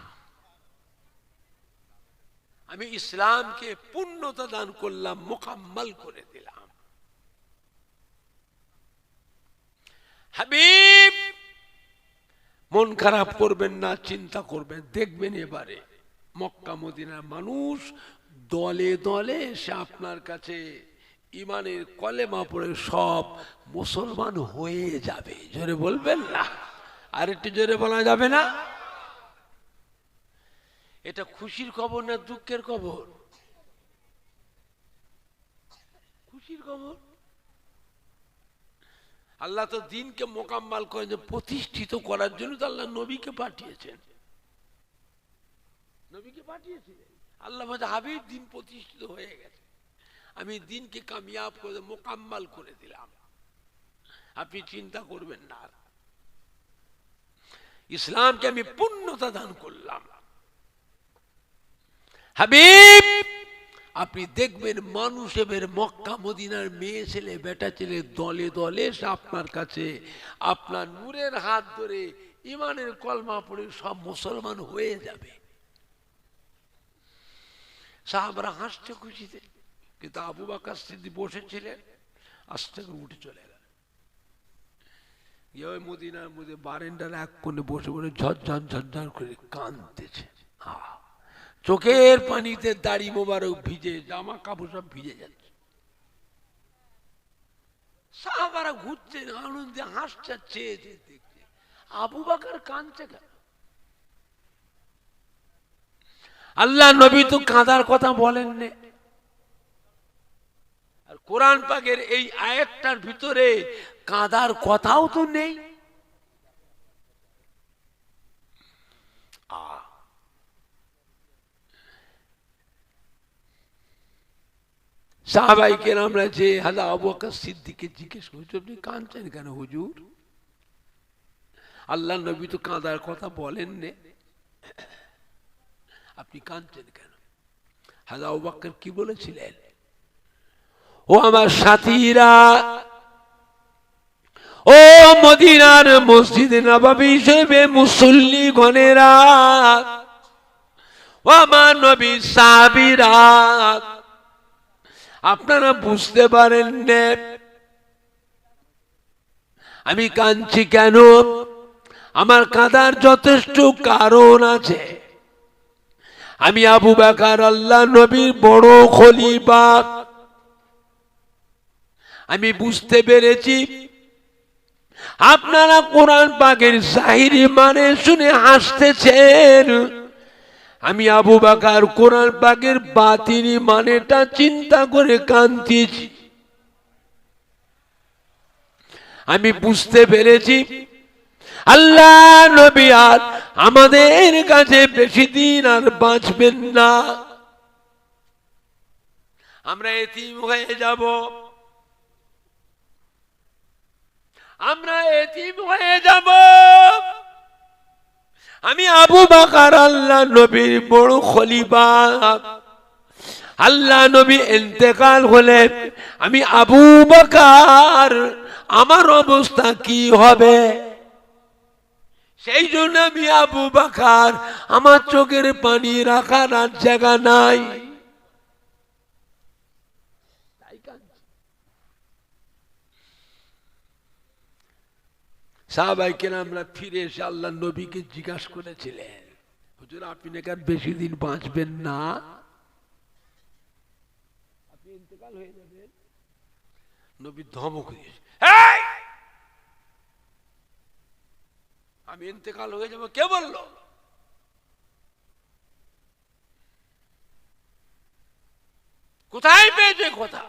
আমি ইসলামকে পূর্ণতা দান করলাম, মুকাম্মাল করে দিলাম। হাবিব মন খারাপ করবেন না, চিন্তা করবেন, দেখবেন এবারে মক্কা মদিনার মানুষ দলে দলে এসে আপনার কাছে ইমানের কলেমা পড়ে সব মুসলমান হয়ে যাবে। জোরে বলবেন না, আর একটু জোরে বলা যাবে না? এটা খুশির খবর না দুঃখের খবর? খুশির খবর। আল্লাহ তো দিনকে মোকাম্মাল করেন, প্রতিষ্ঠিত করার জন্য তো আল্লাহ নবীকে পাঠিয়েছেন, নবীকে পাঠিয়েছিলেন। আল্লাহ বলছে হাবিব দিন প্রতিষ্ঠিত হয়ে গেছে, আমি দিনকে কামিয়াব করে মোকাম্মাল করে দিলাম, আপনি চিন্তা করবেন না, ইসলামকে আমি পূর্ণতা দান করলাম। হাবিব আপনি দেখবেন মানুষ এবার মক্কা মদিনার মেয়ে ছেলে বেটা ছেলে দলে দলে এসে আপনার কাছে আপনার নূরের হাত ধরে ইমানের কলমা পড়ে সব মুসলমান হয়ে যাবে। সাহাবারা হাসতে খুশিতে, কিন্তু আবু বকর সিদ্দিক বসেছিলেন, আস্তে করে উঠে চলে গেল। ওই মদিনার মধ্যে বারেন্ডার এক কোণে বসে বসে ঝরঝর ঝরঝর করে কাঁদতেছে, চোখের পানিতে দাড়ি মোবারক ভিজে, জামা কাপড় সব ভিজে যাচ্ছে। সাহাবারা ঘুরছেন আনন্দে, হাসছে, চেয়ে চেয়ে দেখছে আবু বকর কাঁদছে কেন? আল্লাহ নবী তো কাঁদার কথা বলেননি, আর কোরআন পাকের এই আয়াতটার ভিতরে কাঁদার কথাও তো নেই। সাহাবায়ে কেরামরা যে হযরত আবু বকর সিদ্দিককে জিজ্ঞেস করছে, আপনি কাঁদছেন কেন হুজুর? আল্লাহ নবী তো কাঁদার কথা বলেননি, আপনি কাঁদছেন কেন? হযরত আবু বকর কি বলেছিলেন? ও আমার সাথীরা, ও মদিনার মসজিদে নববী হিসেবে মুসল্লি গণেরা, ও আমার নবী সাহাবীরা, আপনারা বুঝতে পারেন না আমি কাঁদছি কেন? আমার কাঁদার যথেষ্ট কারণ আছে। আমি আবু বকর আল্লাহ নবীর বড় খলিফা, আমি বুঝতে পেরেছি আপনারা কোরআন পাকের জাহিরি মানে শুনে হাসতেছেন, আমি আবু বকর কোরআন পাকের বাতিনি মানেটা চিন্তা করে কাঁদতেছি। আমি বুঝতে পেরেছি আল্লাহ নবী আর আমাদের কাছে বেশি দিন আর বাঁচবেন না, আমরা এতিম হয়ে যাব, আমরা এতিম হয়ে যাব। আমি আবু বকর আল্লাহ নবীর বড় খলিফা, আল্লাহ নবী ইন্তেকাল হলে আমি আবু বকর আমার অবস্থা কি হবে? সেই জন্য আমি আবু বকর আমার চোখের পানি রাখার আর জায়গা নাই। সাহাবায়ে কেরামরা ফিরে এসে আল্লাহ নবীকে জিজ্ঞাসা করেছিলেন, হুজুর আপনি নাকি আর বেশি দিন বাঁচবেন না, আপনি ইন্তেকাল হয়ে যাবেন। নবী ধমক দিয়েছে, আমি ইন্তেকাল হয়ে যাব কে বলল? কোথায় পেয়েছে কথা?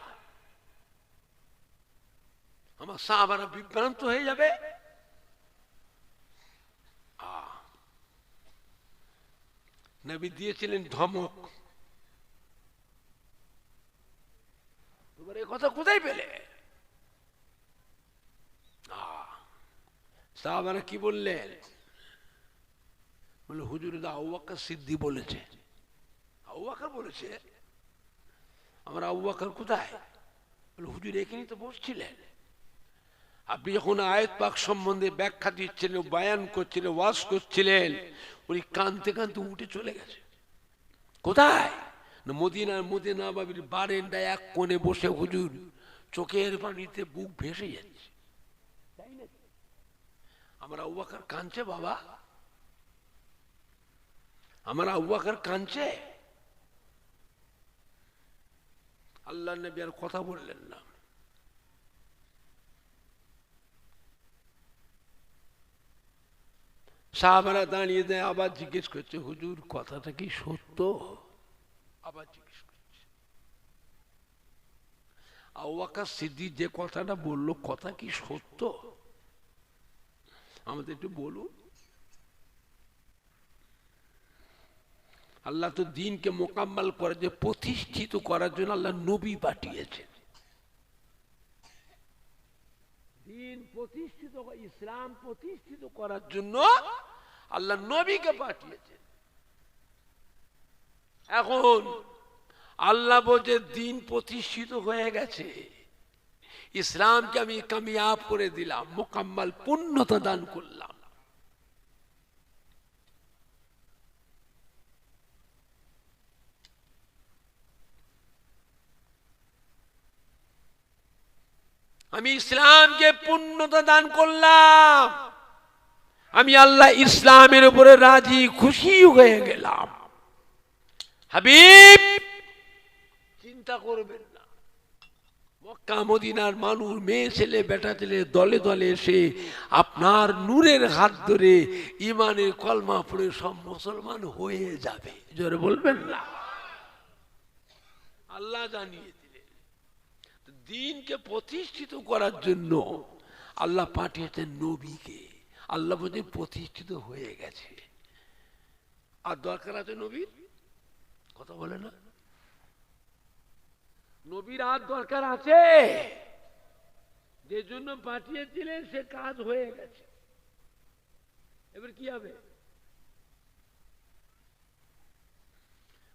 আমার সাহাবারা বিভ্রান্ত হয়ে যাবে। নবী দিয়েছিলেন ধমক, তোমার এই কথা কোথায় পেলে? সাহাবারা কি বললেন? বলে হুজুর আবু বকর সিদ্দিক বলেছে। আবু বকর বলেছে? আমার আবু বকর কোথায়? বলে হুজুর এখানেই তো বসছিলেন, আপনি যখন আয়াত পাক সম্বন্ধে ব্যাখ্যা দিচ্ছিলেন, বয়ান করছিলেন, ওয়াজ করছিলেন, উনি কাঁদতে কাঁদতে উঠে চলে গেছে। কোথায়? না মদিনার মধ্যে নববীর বারান্দায় এক কোণে বসে হুজুর চোখের পানিতে বুক ভেসে যাচ্ছে। আমার আবু বকর কাঁদছে বাবা, আমার আবু বকর কাঁদছে। আল্লাহ নবী আর কথা বললেন না। সাহাবারা দাঁড়িয়ে দেয়, আবার জিজ্ঞেস করছে হুজুর কথাটা কি সত্য? আবার জিজ্ঞেস করছে। আবু বকর সিদ্দিক যে কথাটা বললো, কথা কি সত্য? আমাদের একটু বলুন। আল্লাহ তো দিনকে মোকাম্মল করে যে প্রতিষ্ঠিত করার জন্য আল্লাহ নবী পাঠিয়েছেন। দিন প্রতিষ্ঠিত, ইসলাম প্রতিষ্ঠিত করার জন্য আল্লাহ নবীকে পাঠিয়েছেন। এখন আল্লাহ বলছে দিন প্রতিষ্ঠিত হয়ে গেছে, ইসলামকে আমি কামিয়াব করে দিলাম, মোকাম্মল পূর্ণতা দান করলাম। আমি ইসলামকে পূর্ণতা দান করলাম, আমি আল্লাহ ইসলামের উপরে রাজি খুশি হয়ে গেলাম। হাবিব চিন্তা করবেন না, মক্কা মদিনার মানুষ, মেয়ে ছেলে বেটা ছেলে দলে দলে এসে আপনার নূরের হাত ধরে ইমানের কলমা পড়ে সব মুসলমান হয়ে যাবে। জোরে বলবেন না? আল্লাহ জানিয়ে দিলেন। দিনকে প্রতিষ্ঠিত করার জন্য আল্লাহ পাঠিয়েছেন নবীকে। আল্লাহ বলতে প্রতিষ্ঠিত হয়ে গেছে, আর দরকার আছে নবীর? কথা বলে না, নবীর আর দরকার আছে? যে জন্য পাঠিয়েছিলেন সে কাজ হয়ে গেছে, এবার কি হবে?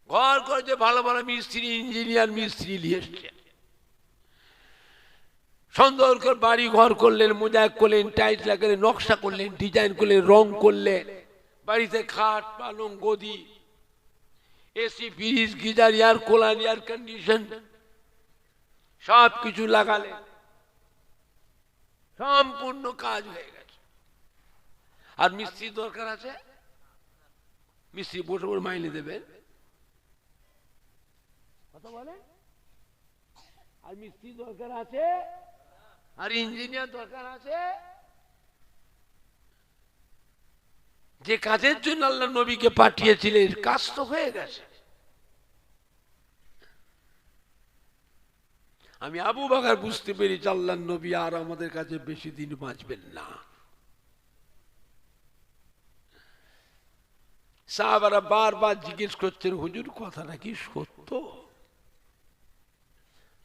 ঘর করে যে ভালো ভালো মিস্ত্রি, ইঞ্জিনিয়ার মিস্ত্রি নিয়ে এসছে, সুন্দর করে বাড়ি ঘর করলেন, মোজাইক করলেন, টাইলস লাগালেন, নকশা করলেন, ডিজাইন করলেন, রং করলেন, বাড়িতে খাট পালং গদি, AC fridge geyser air cooler air condition সব কিছু লাগালেন, সম্পূর্ণ কাজ হয়ে গেছে। আর মিস্ত্রি দরকার আছে? মিস্ত্রি বসে বসে মাইনে দেবেন, কথা বলে? আর মিস্ত্রি দরকার আছে, আর ইঞ্জিনিয়ার দরকার আছে। যে কাজের জন্য আল্লাহ নবীকে পাঠিয়েছিলেন কাজ তো হয়ে গেছে। আমি আবু বকর বুঝতে পেরেছি আল্লাহর নবী আর আমাদের কাছে বেশি দিন বাঁচবেন না। সাহাবারা বারবার জিজ্ঞেস করছেন, হুজুর কথাটা কি সত্য?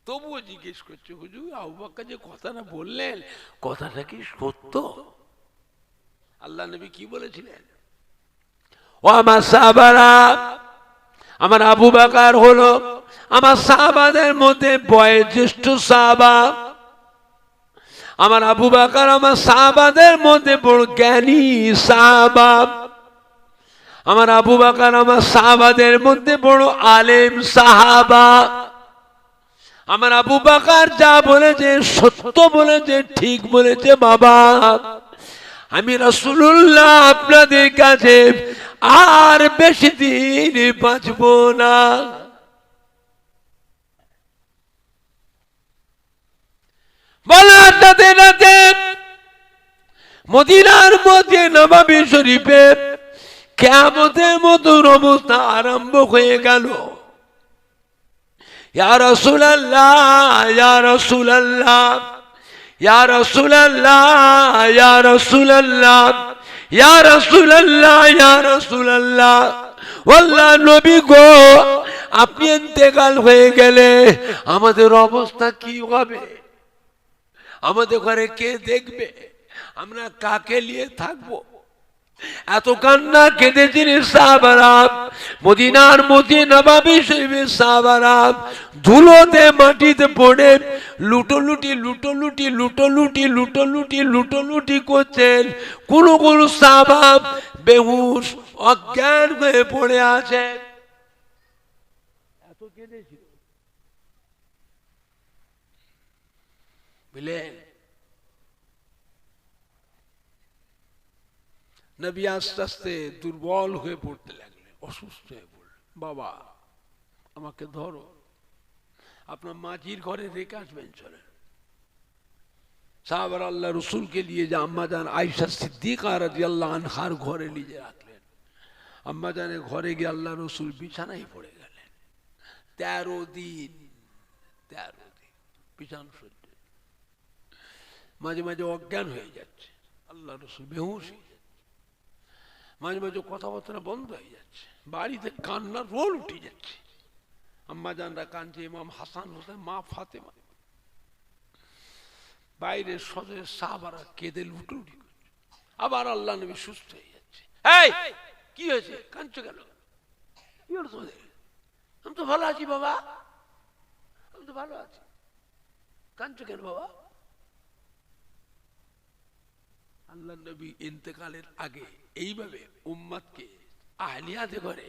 তবুও জিজ্ঞেস করছে, হুজুর আবু বকর যে কথাটা বললেন কথাটা কি সত্য? আল্লাহ নবী কি বলেছিলেন? ও আমার সাহাবারা, আমার আবু বকর হলো আমার সাহাবাদের মধ্যে বয়োজ্যেষ্ঠ সাহাবা। আমার আবু বকর আমার সাহাবাদের মধ্যে বড় জ্ঞানী সাহাবা। আমার আবু বকর আমার সাহাবাদের মধ্যে বড় আলেম সাহাবা। আমার আবু বকর যা বলেছে সত্য বলেছে, ঠিক বলেছে। বাবা আমি রাসূলুল্লাহ আপনাদের কাছে আর বেশি দিন বাঁচব না। বলার সাথে সাথে মদিনার মধ্যে নববী শরীফে কিয়ামতের মতন অবস্থা আরম্ভ হয়ে গেল। ইয়া রাসূলুল্লাহ, ইয়া রাসূলুল্লাহ, ইয়া রাসূলুল্লাহ, ইয়া রাসূলুল্লাহ, ইয়া রাসূলুল্লাহ, ইয়া রাসূলুল্লাহ, আল্লাহ নবী গো আপনি ইন্তেকাল হয়ে গেলে আমাদের অবস্থা কি হবে? আমাদের ঘরে কে দেখবে? আমরা কাকে নিয়ে থাকবো? এত কান্না কেঁদেছিলেন সাহাবারা। মদিনার মধ্যে নববী শরীফের সাহাবারা ধুলোতে মাটিতে পড়ে লুটোলুটি লুটোলুটি লুটোলুটি লুটোলুটি লুটোলুটি করছেন। কোন কোন সাহাবা বেহুশ অজ্ঞান হয়ে পড়ে আছে। এত কেঁদেছিল, বুঝলেন? নবী আস্তে আস্তে দুর্বল হয়ে পড়তে লাগলেন, অসুস্থ হয়ে পড়লেন। বাবা আমাকে ধরো, আপনার মাঝির ঘরে রেখে আসবেন, চলেন। সাহাবারা আল্লাহ রসুলকে নিয়ে যে আম্মাজান আয়েশা সিদ্দিকা রাদিয়াল্লাহু আনহার ঘরে নিয়ে রাখলেন। আম্মাজানের ঘরে গিয়ে আল্লাহ রসুল বিছানায় পড়ে গেলেন। 13 দিন পিছানো সহ্য, মাঝে মাঝে অজ্ঞান হয়ে যাচ্ছে, আল্লাহ রসুল বেহুশ হয়ে যাচ্ছে, মাঝে মাঝে কথাবার্তা বন্ধ হয়ে যাচ্ছে, বাড়িতে কান্নার রোল উঠে যাচ্ছে, আম্মা জানরা কাঁদছে, ইমাম হাসান হোসেন, মা ফাতেমা, বাইরের সদরের সাহাবারা কেঁদে লুটোলুটি করছে, আবার আল্লাহ নবী সুস্থ হয়ে যাচ্ছে। এই কি হয়েছে, কাঁদছো কেন, কি হলো তোমাদের? আমি তো ভালো আছি বাবা, আমি তো ভালো আছি, কাঁদছো কেন বাবা? আল্লাহ নবী ইন্তেকালের আগে এইভাবে উম্মতকে আহলিয়াতে করে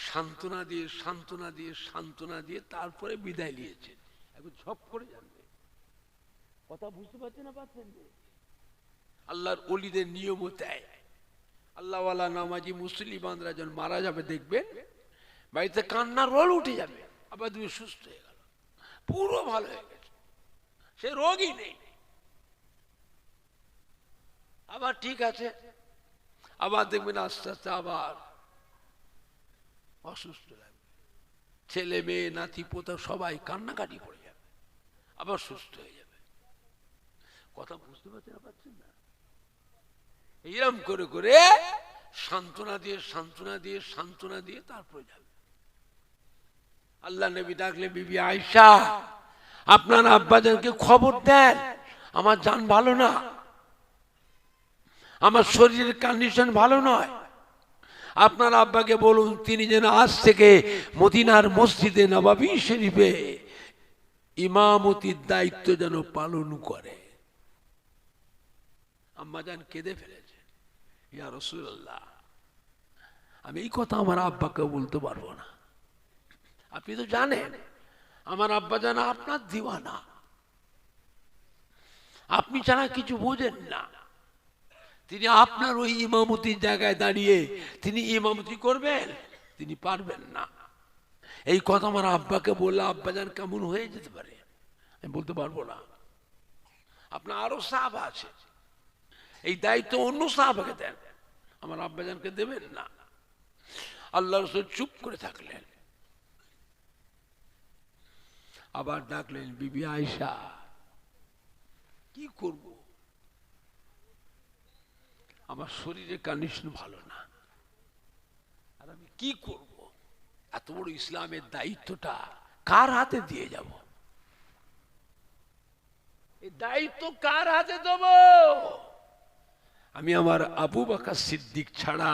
সান্ত্বনা দিয়ে সান্ত্বনা দিয়ে সান্ত্বনা দিয়ে তারপরে বিদায় নিয়েছেন। এখন ঝপ করে জানবে, কথা বুঝতে পারছেন না? পারছেন? আল্লাহর ওলিদের নিয়মও তাই, আল্লাহওয়ালা নামাজি মুসলিমানরা যখন মারা যাবে দেখবেন বাড়িতে কান্নার রোল উঠে যাবে, আবার তুমি সুস্থ হয়ে গেল, পুরো ভালো হয়ে গেছে, সে রোগই নেই, আবার ঠিক আছে, আবার দেখবেন আস্তে আস্তে আবার অসুস্থ লাগবে, ছেলে মেয়ে নাতি পোতা সবাই কান্নাকাটি করে যাবে, আবার সুস্থ হয়ে যাবে। কথা বুঝতে পারছেন না? এইরকম করে করে সান্ত্বনা দিয়ে সান্ত্বনা দিয়ে সান্ত্বনা দিয়ে তারপরে যাবে। আল্লাহ নবী ডাকলে, বিবি আয়েশা আপনার আব্বাজানকে খবর দেন, আমার জান ভালো না, আমার শরীরের কন্ডিশন ভালো নয়, আপনার আব্বাকে বলুন তিনি যেন আজ থেকে মদিনার মসজিদে নববী শরীফে ইমামতির দায়িত্ব যেন পালন করে। আম্মাজান কেঁদে ফেলেছে, ইয়া রাসূলুল্লাহ আমি এই কথা আমার আব্বাকে বলতে পারবো না, আপনি তো জানেন আমার আব্বাজান আপনার দিওয়ানা, আপনি ছাড়া কিছু বোঝেন না, তিনি আপনার ওই ইমামতির জায়গায় দাঁড়িয়ে তিনি ইমামতি করবেন, তিনি পারবেন না। এই কথা আমার আব্বাকে বললে আব্বাজান কেমন হয়ে যেতে পারে আমি বলতে পারবো না। আপনার আরো সাহাবা আছে, এই দায়িত্ব অন্য সাহাবাকে দেন, আমার আব্বাজানকে দেবেন না। আল্লাহ রাসূল চুপ করে থাকলেন, আবার ডাকলেন, বিবি আয়েশা কি করব, আমার শরীরের কন্ডিশন ভালো না, আর আমি কি করব, এত বড় ইসলামের দায়িত্বটা কার হাতে দিয়ে যাব, এই দায়িত্ব কার হাতে দেব? আমি আমার আবু বকর সিদ্দিক ছাড়া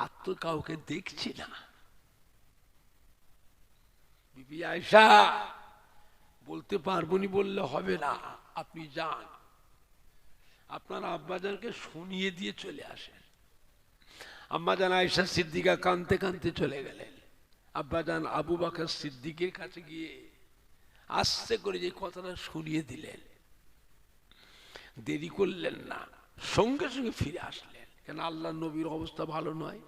আর তো কাউকে দেখছি না। বিবি আয়েশা বলতে পারবনি বললে হবে না, আপনি যান আপনার আব্বাজানকে শুনিয়ে দিয়ে চলে আসেন। আম্মাজান আয়েশা সিদ্দিকা কাঁদতে কাঁদতে চলে গেলেন, আব্বাজান আবু বকর সিদ্দিকের কাছে গিয়ে আস্তে করে যে কথাটা শুনিয়ে দিলেন, দেরি করলেন না, সঙ্গে সঙ্গে ফিরে আসলেন। কেন আল্লাহ নবীর অবস্থা ভালো নয়,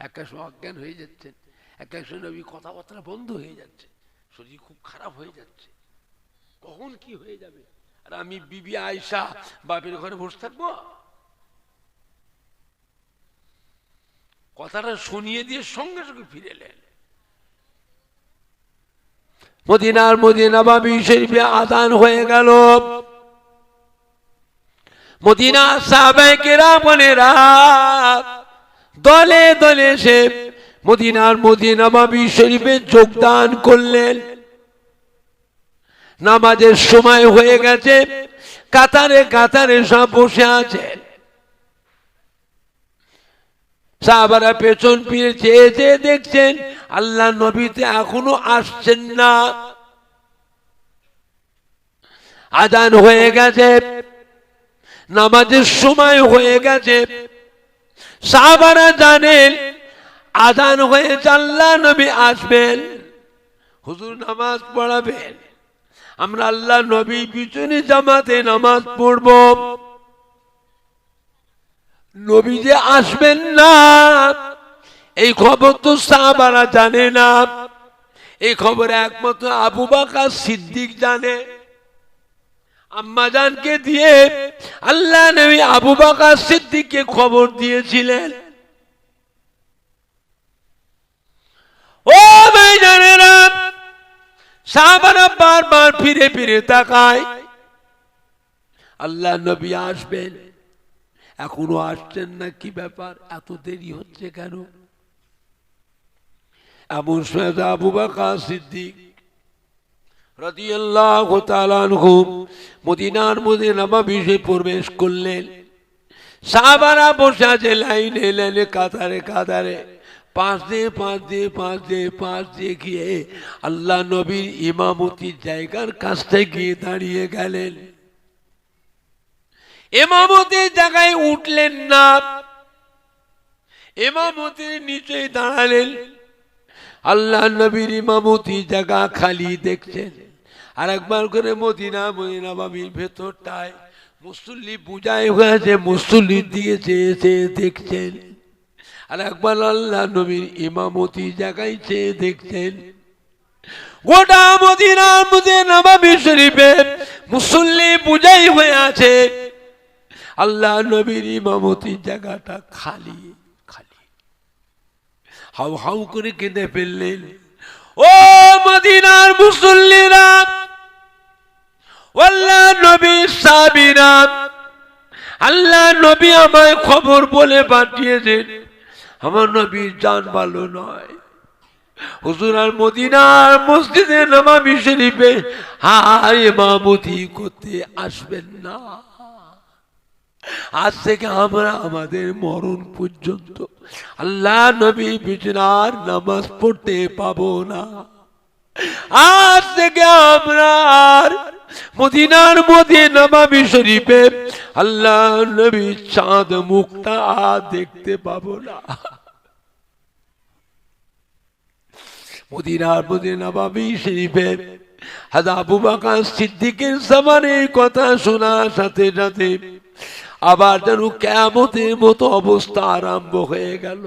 এক সময় অজ্ঞান হয়ে যাচ্ছেন, এক সময় নবী কথাবার্তা বন্ধ হয়ে যাচ্ছে, শরীর খুব খারাপ হয়ে যাচ্ছে, কখন কি হয়ে যাবে, আর আমি বিবি আয়েশা বাপের ঘরে বসে থাকবো? কথাটা শুনিয়ে দিয়ে সঙ্গে সঙ্গে ফিরে এলেন। মদিনার মসজিদে নববী শরীফে আযান হয়ে গেল। মদিনার সাহাবায়ে কেরামেরা দলে দলে এসে মদিনার মসজিদে নববী শরীফে যোগদান করলেন। নামাজের সময় হয়ে গেছে, কাতারে কাতারে সব বসে আছেন। সাহাবারা পেছন ফিরে চেয়ে চেয়ে দেখছেন আল্লাহ নবীতে এখনো আসছেন না। আযান হয়ে গেছে, নামাজের সময় হয়ে গেছে, সাহাবারা জানেন আযান হয়েছে, আল্লাহ নবী আসবেন, হুজুর নামাজ পড়াবেন, আমরা আল্লাহ নবী পিছনে জামাতে নামাজ পড়ব। নবী যে আসবেন না এই খবর তো সাহাবারা জানে না, এই খবর একমাত্র আবু বকর সিদ্দিক জানে। আম্মাজানকে দিয়ে আল্লাহ নবী আবু বকর সিদ্দিককে খবর দিয়েছিলেন, ও ভাইজানেরা সাহাবারা বারবার ফিরে ফিরে তাকায়, আল্লাহ নবী আসবেন, এখনো আসছেন না, কি ব্যাপার, এত দেরি হচ্ছে কেন? এমন সময় আবু বকর সিদ্দিক রাদিয়াল্লাহু তাআলা আনহু মদিনার মধ্যে নববীতে প্রবেশ করলেন। সাহাবারা বসে আছে লাইনে লাইনে, কাতারে কাতারে, পাঁচ দিয়ে গিয়ে আল্লাহ নবীর ইমামতির জায়গার কাছে গিয়ে দাঁড়িয়ে গেলেন। ইমামতির জায়গায় উঠলেন না, ইমামতির নিচে দাঁড়ালেন। আল্লাহ নবীর ইমামতি জায়গা খালি দেখছেন। আর একবার করে মদিনা নববীর ভেতরটায় মুসল্লি বুঝাই হয়েছে, মুসল্লির দিকে চেয়ে চেয়ে দেখছেন। আর একবার আল্লাহ নবীর ইমামতি জায়গায় চেয়ে দেখছেন। গোটা মদিনার মধ্যে নববী শরীফে মুসল্লি বুঝাই হয়ে আছে, আল্লাহ নবীর ইমামতি জায়গাটা খালি খালি। হাউ হাউ করে কেঁদে ফেললেন, ও মদিনার মুসল্লিরা, আল্লাহ নবীর সাহাবীরা, আল্লাহ নবী আমায় খবর বলে পাঠিয়েছেন, আমার নবীর জান ভালো নয়, হুজুর আর মদিনার মসজিদে নববী শরীফে ইমামতি করতে আসবেন না। আজ থেকে আমরা আমাদের মরণ পর্যন্ত আল্লাহ নবী বিছানার নামাজ পড়তে পাবো না। আজ থেকে আমরা আর মদিনার মধ্যে নববী শরীফে আল্লাহ নবী চাঁদ মুখটা আর দেখতে পাবো না। মদিনার মধ্যে নববী শরীফে হযরত আবু বকর সিদ্দিকের জামানের কথা শোনার সাথে সাথে আবার যেন কিয়ামতের মতো অবস্থা আরম্ভ হয়ে গেল।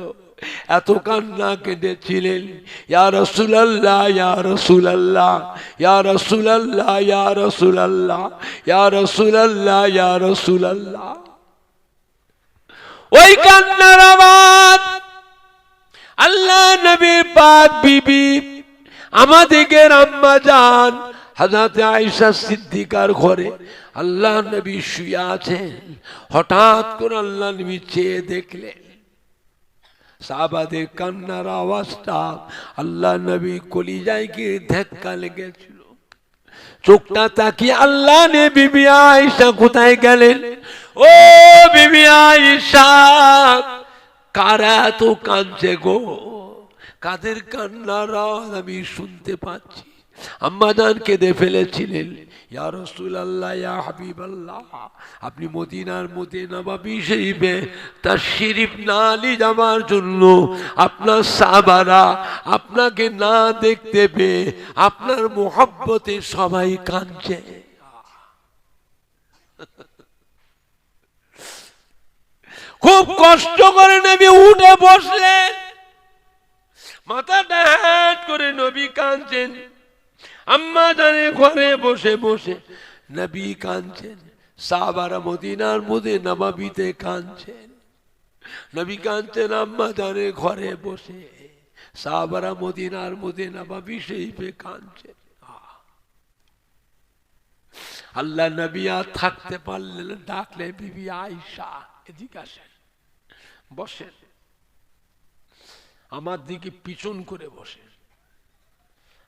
এত কান্না কেঁদেছিলেন, ইয়া রাসূলুল্লাহ, ইয়া রাসূলুল্লাহ, ইয়া রাসূলুল্লাহ, ইয়া রাসূলুল্লাহ, ইয়া রাসূলুল্লাহ, ইয়া রাসূলুল্লাহ। ওই কান্নার আওয়াজ আল্লাহ নবীর পাক বিবি আমাদের আম্মা জান হযরত আয়েশা সিদ্দিকার ঘরে আল্লাহ নবী শুয়ে আছেন। হঠাৎ করে আল্লাহ নবী চেয়ে দেখলেন, সাহাবাদের কান্নার আওয়াজটা আল্লাহ নবী কলিজায় গিয়ে ধাক্কা লেগেছিল। চোখটা তাকিয়ে আল্লাহ নে বিবি আয়েশা কোথায় গেলেন? ও বিবি আয়েশা, কারা তো কাঁদছে গো, কাদের কান্নার আওয়াজ আমি শুনতে পাচ্ছি। আম্মা জান কেঁদে ফেলেছিলেন, ইয়া রাসূলুল্লাহ, ইয়া হাবিবাল্লাহ, আপনি মদিনার মধ্যে নববী শরীফে তাশরীফ না নিয়ে যাওয়ার জন্য আপনার সাহাবারা আপনাকে না দেখতে পেয়ে আপনার মুহাব্বতে সবাই কাঁদছে। খুব কষ্ট করে নবী উঠে বসলেন, মাথাটা হেঁট করে নবী কাঁদছেন। আম্মা জানের ঘরে বসে বসে নবী কাঁদছেন, সাহাবারা মদিনার মধ্যে নববীতে কাঁদছেন। নবী কাঁদছেন আম্মা জানের ঘরে বসে, সাহাবারা মদিনার মধ্যে নববী শরীফে কাঁদছেন। আল্লাহ নবী আর থাকতে পারলেন, ডাকলে বিবি আয়েশা, এদিকে আসেন, বসেন, আমার দিকে পিছন করে বসেন।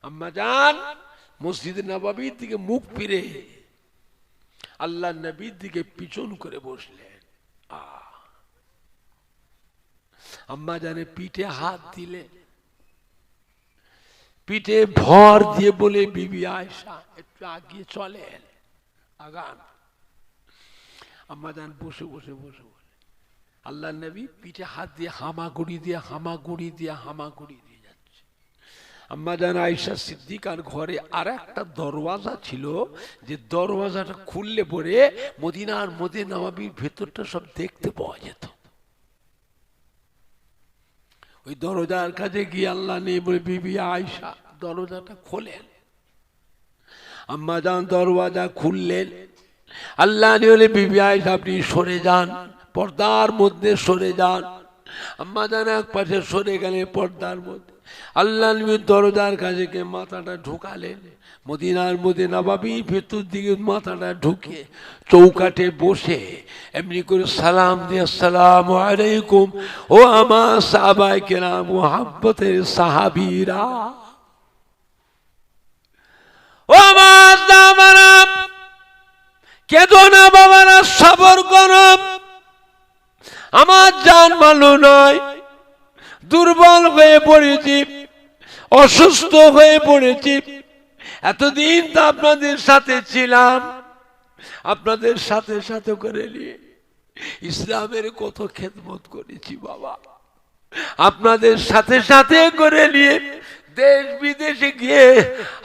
আম্মা জান মসজিদে নববীর দিকে মুখ ফিরে আল্লাহ নবীর দিকে পিছন করে বসলেন। আম্মা জানে পিঠে হাত দিলেন, পিঠে ভর দিয়ে বলে, বিবি আয়েশা একটু আগিয়ে চলেন, আগান। আম্মা জান বসে বসে বসে বসে আল্লাহ নবী পিঠে হাত দিয়ে হামাগুড়ি দিয়ে হামাগুড়ি দিয়ে হামাগুড়ি দিয়ে যাচ্ছে। আম্মা জান আয়েশা সিদ্দিকার ঘরে আর একটা দরওয়াজা ছিল, যে দরওয়াজাটা খুললে পরে মদিনার মধ্যে নববীর ভেতরটা সব দেখতে পাওয়া যেত। ওই দরজার কাছে গিয়ে আল্লাহ নেই বলে, বিবি আয়েশা দরজাটা খোলেন। আম্মা জান দরওয়াজা খুললেন। আল্লাহ নেই বলে, বিবি আয়েশা আপনি সরে যান, পর্দার মধ্যে সরে যান। আম্মা জান এক পাশে সরে গেলে পর্দার মধ্যে। আল্লাহ নবীর দরজার কাছে কে মাথাটা ঢুকালেন, মদিনার মধ্যে নবাবী ভেতর দিকে মাথাটা ঢুকে চৌকাঠে বসে এমনি করে সালাম দিয়ে আসসালামু আলাইকুম ও আমার সাহাবায়ে কেরাম মুহাব্বতের সাহাবীরা, ও আমার দামারা কেঁদো না বাবারা, সবর করো, আমার জান ভালো নয়, দুর্বল হয়ে পড়েছি, অসুস্থ হয়ে পড়েছি, এতদিন তো আপনাদের সাথে ছিলাম, আপনাদের সাথে সাথে করে নিয়ে ইসলামের কত খেদমত করেছি বাবা, আপনাদের সাথে সাথে করে নিয়ে দেশ বিদেশে গিয়ে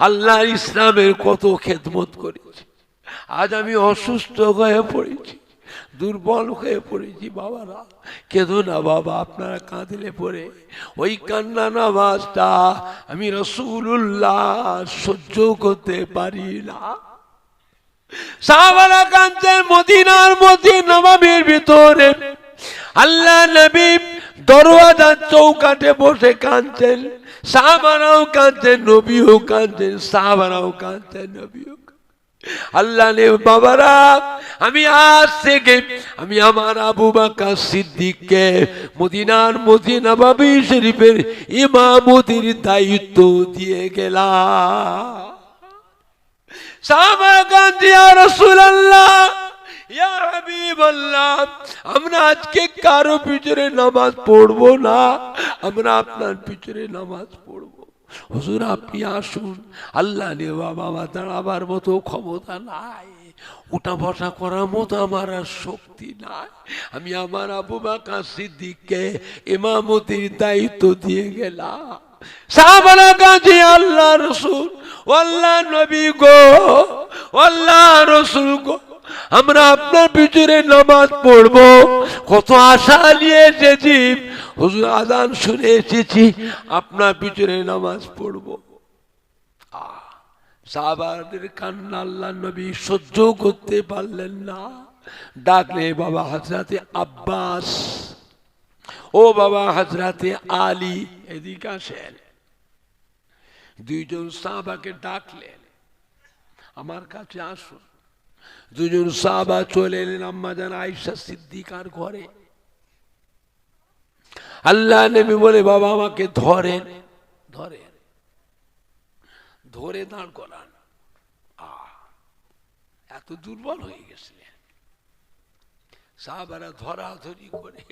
আল্লাহ ইসলামের কত খেদমত করেছি, আজ আমি অসুস্থ হয়ে পড়েছি, দুর্বল হয়ে পড়েছি বাবারা, কেঁদো না বাবা, আপনারা কাঁদলে পরে ওই কান্না নামাজটা আমি রাসূলুল্লাহ সহ্য করতে পারি না। সাহাবারা কাঁদছেন মদিনার মধ্যে নববীর ভিতরে, আল্লাহ নবী দরওয়াজার চৌকাঠে বসে কাঁদছেন, সাহাবারাও কাঁদছেন, নবীও কাঁদছেন, সাহাবারাও কাঁদছেন, নবীও। আল্লাহ নে বাবারা, আমি আজ থেকে আমি আমার আবু বকর সিদ্দিককে মদিনার মধ্যে নববী শরীফের ইমামতির দায়িত্ব দিয়ে গেলাম। সাহাবারা কাঁদছে, ইয়া রাসূলুল্লাহ, ইয়া হাবিবাল্লাহ, আমরা আজকে কারো পিছনে নামাজ পড়বো না, আমরা আপনার পিছনে নামাজ পড়বো। হুজুর আপনি আসুন। আল্লাহ নে বাবা, আমার দাঁড়াবার মতো ক্ষমতা নাই, উঠা বসা করার মতো আমার আর শক্তি নাই, আমি আমার আবু বকর সিদ্দিককে ইমামতির দায়িত্ব দিয়ে গেলাম। সাহাবারা কাছে আল্লাহ রাসূল, আল্লাহ নবী গো, আল্লাহ রাসূল গো, আমরা আপনার পিছনে নামাজ পড়বো, কত আশা নিয়ে এসেছি, হুজুর আযান শুনে এসেছি, আপনার পিছনে নামাজ পড়বো। সাহাবাদের কান্না আল্লাহ নবী সহ্য করতে পারলেন না, ডাকলে বাবা হযরতে আব্বাস, ও বাবা হযরতে আলী, এদিকে আসেন। দুইজন সাহাবাকে ডাকলেন, আমার কাছে আসুন। দুজন সাহাবা চলে এলেন আম্মা জান আয়েশা সিদ্দিকার ঘরে। আল্লাহ নবী বলে বাবা আমাকে ধরেন, ধরেন, ধরে দাঁড় করান। এত দুর্বল হয়ে গেছিলেন, সাহাবারা ধরাধরি করে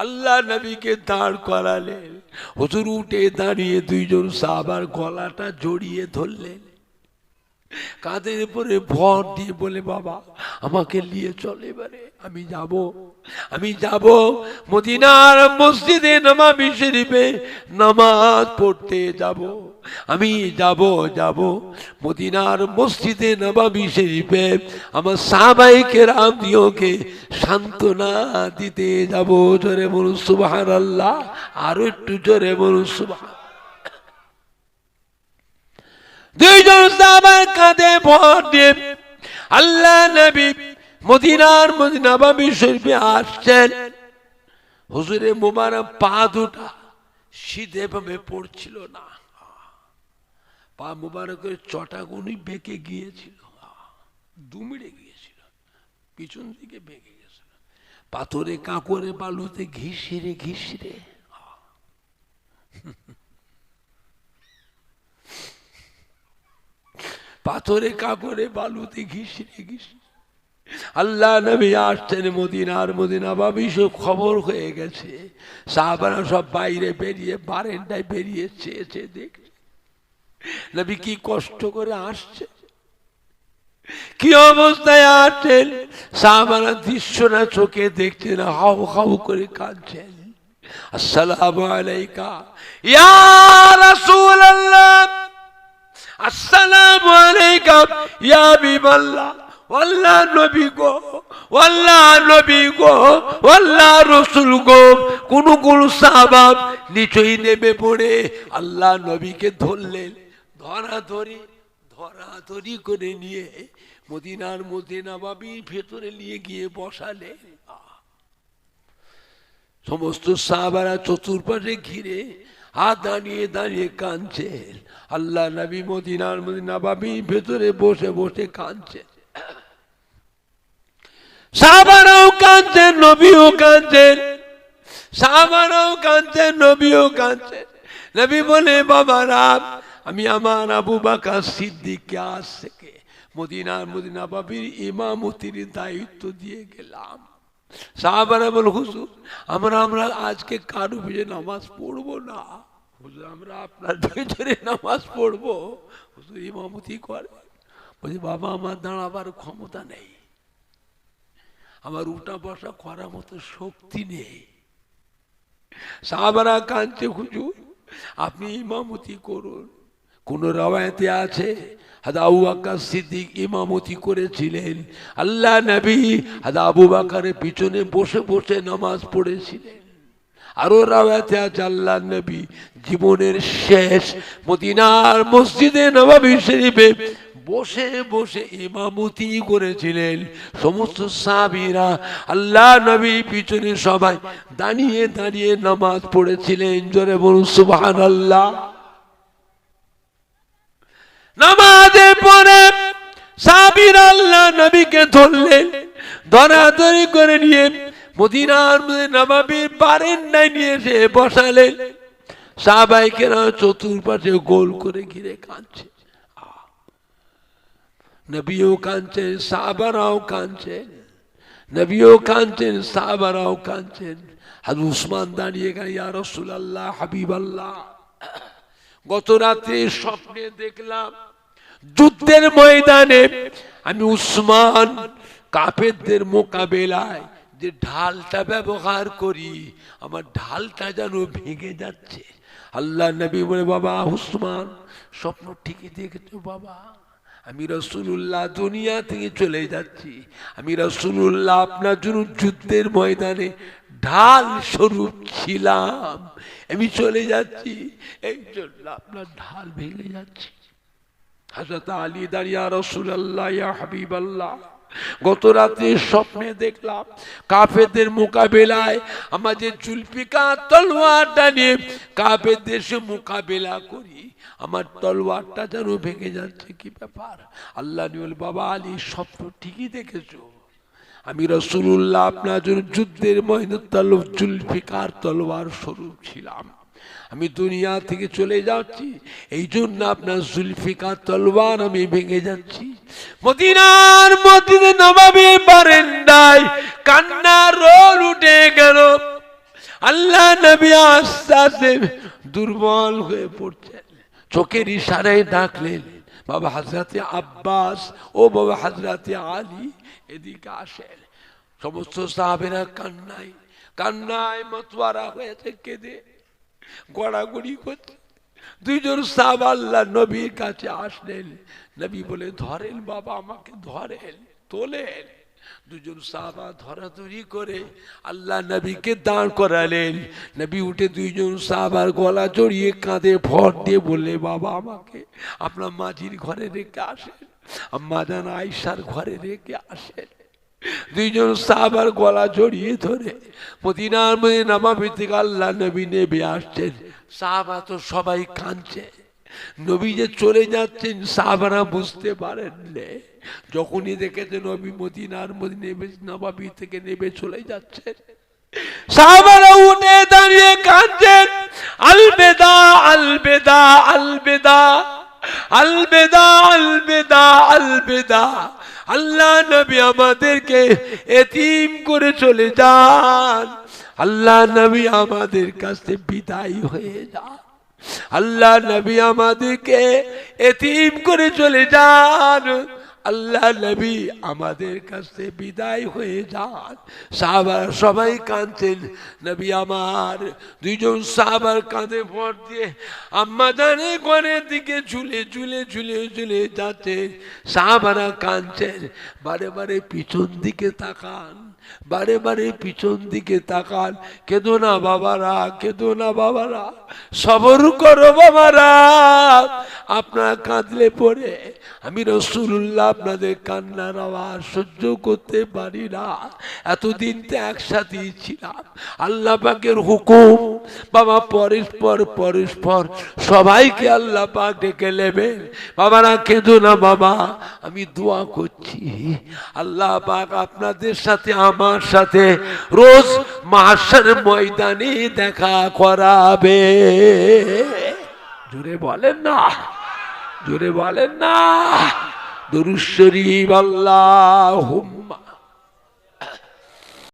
আল্লাহ নবীকে দাঁড় করালেন। হুজুর উঠে দাঁড়িয়ে দুইজন সাহাবার গলাটা জড়িয়ে ধরলেন, কাঁধের উপরে ভর দিয়ে বলে বাবা আমাকে নিয়ে চলে, এবারে আমি যাব, আমি যাব মদিনার মসজিদে নববী শরীফে নামাজ পড়তে যাব, আমি যাব, যাব মদিনার মসজিদে নববী শরীফে আমার সাহাবায়ে কেরাম দিওকে সান্ত্বনা দিতে যাব। জোরে বলুন সুবহানাল্লাহ, আরো একটু জোরে বলুন সুবহান। দুইজন সাহাবার কাঁধে ভর দিয়ে আল্লাহ নবী মদিনার নববী শরীফে আসছেন। হুজুরের মোবারক পা দুটা সিধে ভাবে পড়ছিল না, পা মোবারকের চটাগুনি বেঁকে গিয়েছিল, দুমিড়ে গিয়েছিল, পিছন দিকে বেঁকে গেছিল, পাথরে কাঁকড়ে বালুতে ঘিসিরে ঘিসিরে, পাথরে কাপড়ে বালুতে ঘিসিরে ঘিসিরে আল্লাহ নবী আসছেন মদিনার নববী সব খবর হয়ে গেছে। সাহাবারা সব বাইরে বেরিয়ে বারান্দায় বেরিয়ে চেয়েছে, দেখছে নবী কি কষ্ট করে আসছে, কি অবস্থায় আসছেন। সাহাবারা দৃশ্যটা চোখে দেখছেন, হাউ হাউ করে কাঁদছেন। আসসালামু আলাইকা ইয়া রাসূলুল্লাহ, আসসালামু আলাইকা ইয়া হাবিবাল্লাহ, আল্লাহ নবী গো, আল্লাহ নবী গো, আল্লাহ রাসূল গো। কোন কোন সাহাবা নিচেই নেমে পড়ে আল্লাহ নবীকে ধরলেন, ধরাধরি ধরাধরি করে নিয়ে মদিনার মধ্যে নববীর ভেতরে নিয়ে গিয়ে বসালেন। সমস্ত সাহাবারা চতুর্পাশে ঘিরে হাত দাঁড়িয়ে দাঁড়িয়ে কাঁদছেন। আল্লাহ নবী মদিনার নববীর ভেতরে বসে বসে কাঁদছেন। সাহাবারাও কাঁদছেন, নবীও কাঁদছেন। সাহাবারাও কাঁদছেন, নবীও কাঁদছেন। নবী বলে, বাবারা, আমি আমার আবু বকর সিদ্দিককে আজ থেকে মদিনার নববীর ইমামতির দায়িত্ব দিয়ে গেলাম। সাহাবারা বল, হুজুর আমরা আজকে কারো পিছনে নামাজ পড়বো না। হুজুর আমরা আপনার পিছনে নামাজ পড়বো। হুজুর ইমামতি করে। বলছি, বাবা আমার দাঁড়াবার ক্ষমতা নেই, আমার উঠা বসা করার মতো শক্তি নেই। সাহাবারা কাঁদছে, হুজুর আপনি ইমামতি করুন। কোন রাওয়ায়াতে আছে আবু বকর সিদ্দিক ইমামতি করেছিলেন, আল্লাহ নবী আবু বকরের পিছনে বসে বসে নামাজ পড়েছিলেন। আরো রাওয়ায়াতে আছে আল্লাহ নবী জীবনের শেষ মদিনার মসজিদে নববী শরীফে বসে বসে ইমামতি করেছিলেন। সমস্ত সাহাবীরা আল্লাহ নবী পিছনে সবাই দাঁড়িয়ে দাঁড়িয়ে নামাজ পড়েছিলেন। জোরে বলুন সুবহানাল্লাহ। নামাজে পড়ে সাহাবীরা আল্লাহ নবীকে ধরলেন, ধরাধরি করে নিয়ে মদিনার নববীর বারান্দায় নিয়ে এসে বসালেন। সাহাবায়ে কেরাম চতুর্পাশে গোল করে ঘিরে কাঁদছে। নবীও কাঁদছেন, সাহাবারাও কাঁদছেন। নবীও কাঁদছেন, সাহাবারাও কাঁদছেন। হযরত উসমান দাঁড়িয়ে গেলেন, ইয়া রাসূলুল্লাহ, হাবিবাল্লাহ, গত রাতে স্বপ্নে দেখলাম যুদ্ধের ময়দানে আমি উসমান কাফেরদের মোকাবেলায় যে ঢালটা ব্যবহার করি, আমার ঢালটা যেন ভেঙে যাচ্ছে। আল্লাহ নবী বলে, বাবা উসমান স্বপ্ন ঠিকই দেখেছো বাবা, আমি রাসূলুল্লাহ দুনিয়া থেকে চলে যাচ্ছি। আমি রাসূলুল্লাহ আপনার জন্য যুদ্ধের ময়দানে ঢাল স্বরূপ ছিলাম, আমি চলে যাচ্ছি, এই জন্য আপনার ঢাল ভেঙে যাচ্ছে। হযরত আলী দাঁড়িয়ে, ইয়া রাসূলুল্লাহ, ইয়া হাবিবাল্লাহ, গত রাতে স্বপ্নে দেখলাম কাফেরদের মোকাবেলায় আমাদের জুলফিকার তলোয়ারটা নিয়ে কাফেরদের সে মোকাবেলা করি, আমার তলোয়ারটা যেন ভেঙে যাচ্ছে, কি ব্যাপার? আল্লাহ বলে, বাবা আলী স্বপ্ন ঠিকই দেখেছো, আমি রাসূলুল্লাহ আপনার জন্য যুদ্ধের ময়দানে জুলফিকার তলোয়ার স্বরূপ ছিলাম, আমি দুনিয়া থেকে চলে যাচ্ছি, এই জন্য আপনার জুলফিকার তলোয়ার আমি ভেঙে যাচ্ছি। মদিনার মসজিদে নববীর বারান্দায় কান্নার রোল উঠে গেল। আল্লাহ নবী আস্তে আস্তে দুর্বল হয়ে পড়ছেন। চোখের ইশারায় ডাকলেন, বাবা হযরতে আব্বাস, ও বাবা হযরতে আলী, এদিকে আসেন। সমস্ত সাহাবীরা কান্নায় কান্নায় মাতোয়ারা হয়েছে, কেঁদে গড়াগড়ি করছে। দুইজন সাহাবা আল্লাহ নবীর কাছে আসলেন। নবী বলে, ধরেন বাবা, আমাকে ধরেন, তোলেন। দুজন সাহাবা ধরাধরি করে আল্লাহ নবীকে দাঁড় করালেন। নবী উঠে দুইজন সাহাবার গলা জড়িয়ে কাঁধে ভর দিয়ে বললে, বাবা আমাকে আপনার মাঝির ঘরে রেখে আসেন, আম্মা জান আয়েশার ঘরে রেখে আসেন। দুইজন সাহাবার গলা জড়িয়ে ধরে মদিনার মধ্যে নববী থেকে আল্লাহ নবী নেমে আসছেন। সাহাবা তো সবাই কাঁদছে, নবী যে চলে যাচ্ছেন সাহাবারা বুঝতে পারেন না। যখনই দেখেছে নবী মদিনার মধ্যে নববী থেকে নেমে চলে যাচ্ছেন, সাহাবারা উঠে দাঁড়িয়ে কাঁদছেন, আলবেদা আলবেদা আলবেদা আলবেদা আলবেদা আলবেদা, আল্লাহ নবী আমাদেরকে এতিম করে চলে যান, আল্লাহ নবী আমাদের কাছে বিদায় হয়ে যান, আল্লাহ নবী আমাদেরকে এতিম করে চলে যান, আল্লাহ নবী আমাদের কাছে বিদায় হয়ে যান। সাহাবারা সবাই কাঁদছেন। নবী আমার দুইজন সাহাবার কাঁধে ভর দিয়ে আম্মা জানের ঘরের দিকে ঝুলে ঝুলে ঝুলে ঝুলে যাচ্ছে। সাহাবারা কাঁদছেন, বারে বারে পিছন দিকে তাকান, বারে বারে পিছন দিকে তাকান, কেঁদো না বাবারা, কেঁদো না বাবারা, সবর করো বাবারা। আপনারা কাঁদলে পরে আমি রাসূলুল্লাহ আপনাদের কান্নার আওয়াজ সহ্য করতে পারি না। এতদিন তো একসাথেই ছিলাম, আল্লাহ পাকের হুকুম বাবা, পরস্পর পরস্পর সবাইকে আল্লাহ পাক ডেকে নেবেন। বাবারা কেঁদো না বাবা, আমি দোয়া করছি আল্লাহ পাক আপনাদের সাথে আমার সাথে রোজ মাহশর ময়দানে দেখা করাবে। জোরে বলেন না, জোরে বলেন না। দুরূদ শরীফ আল্লাহুম্মা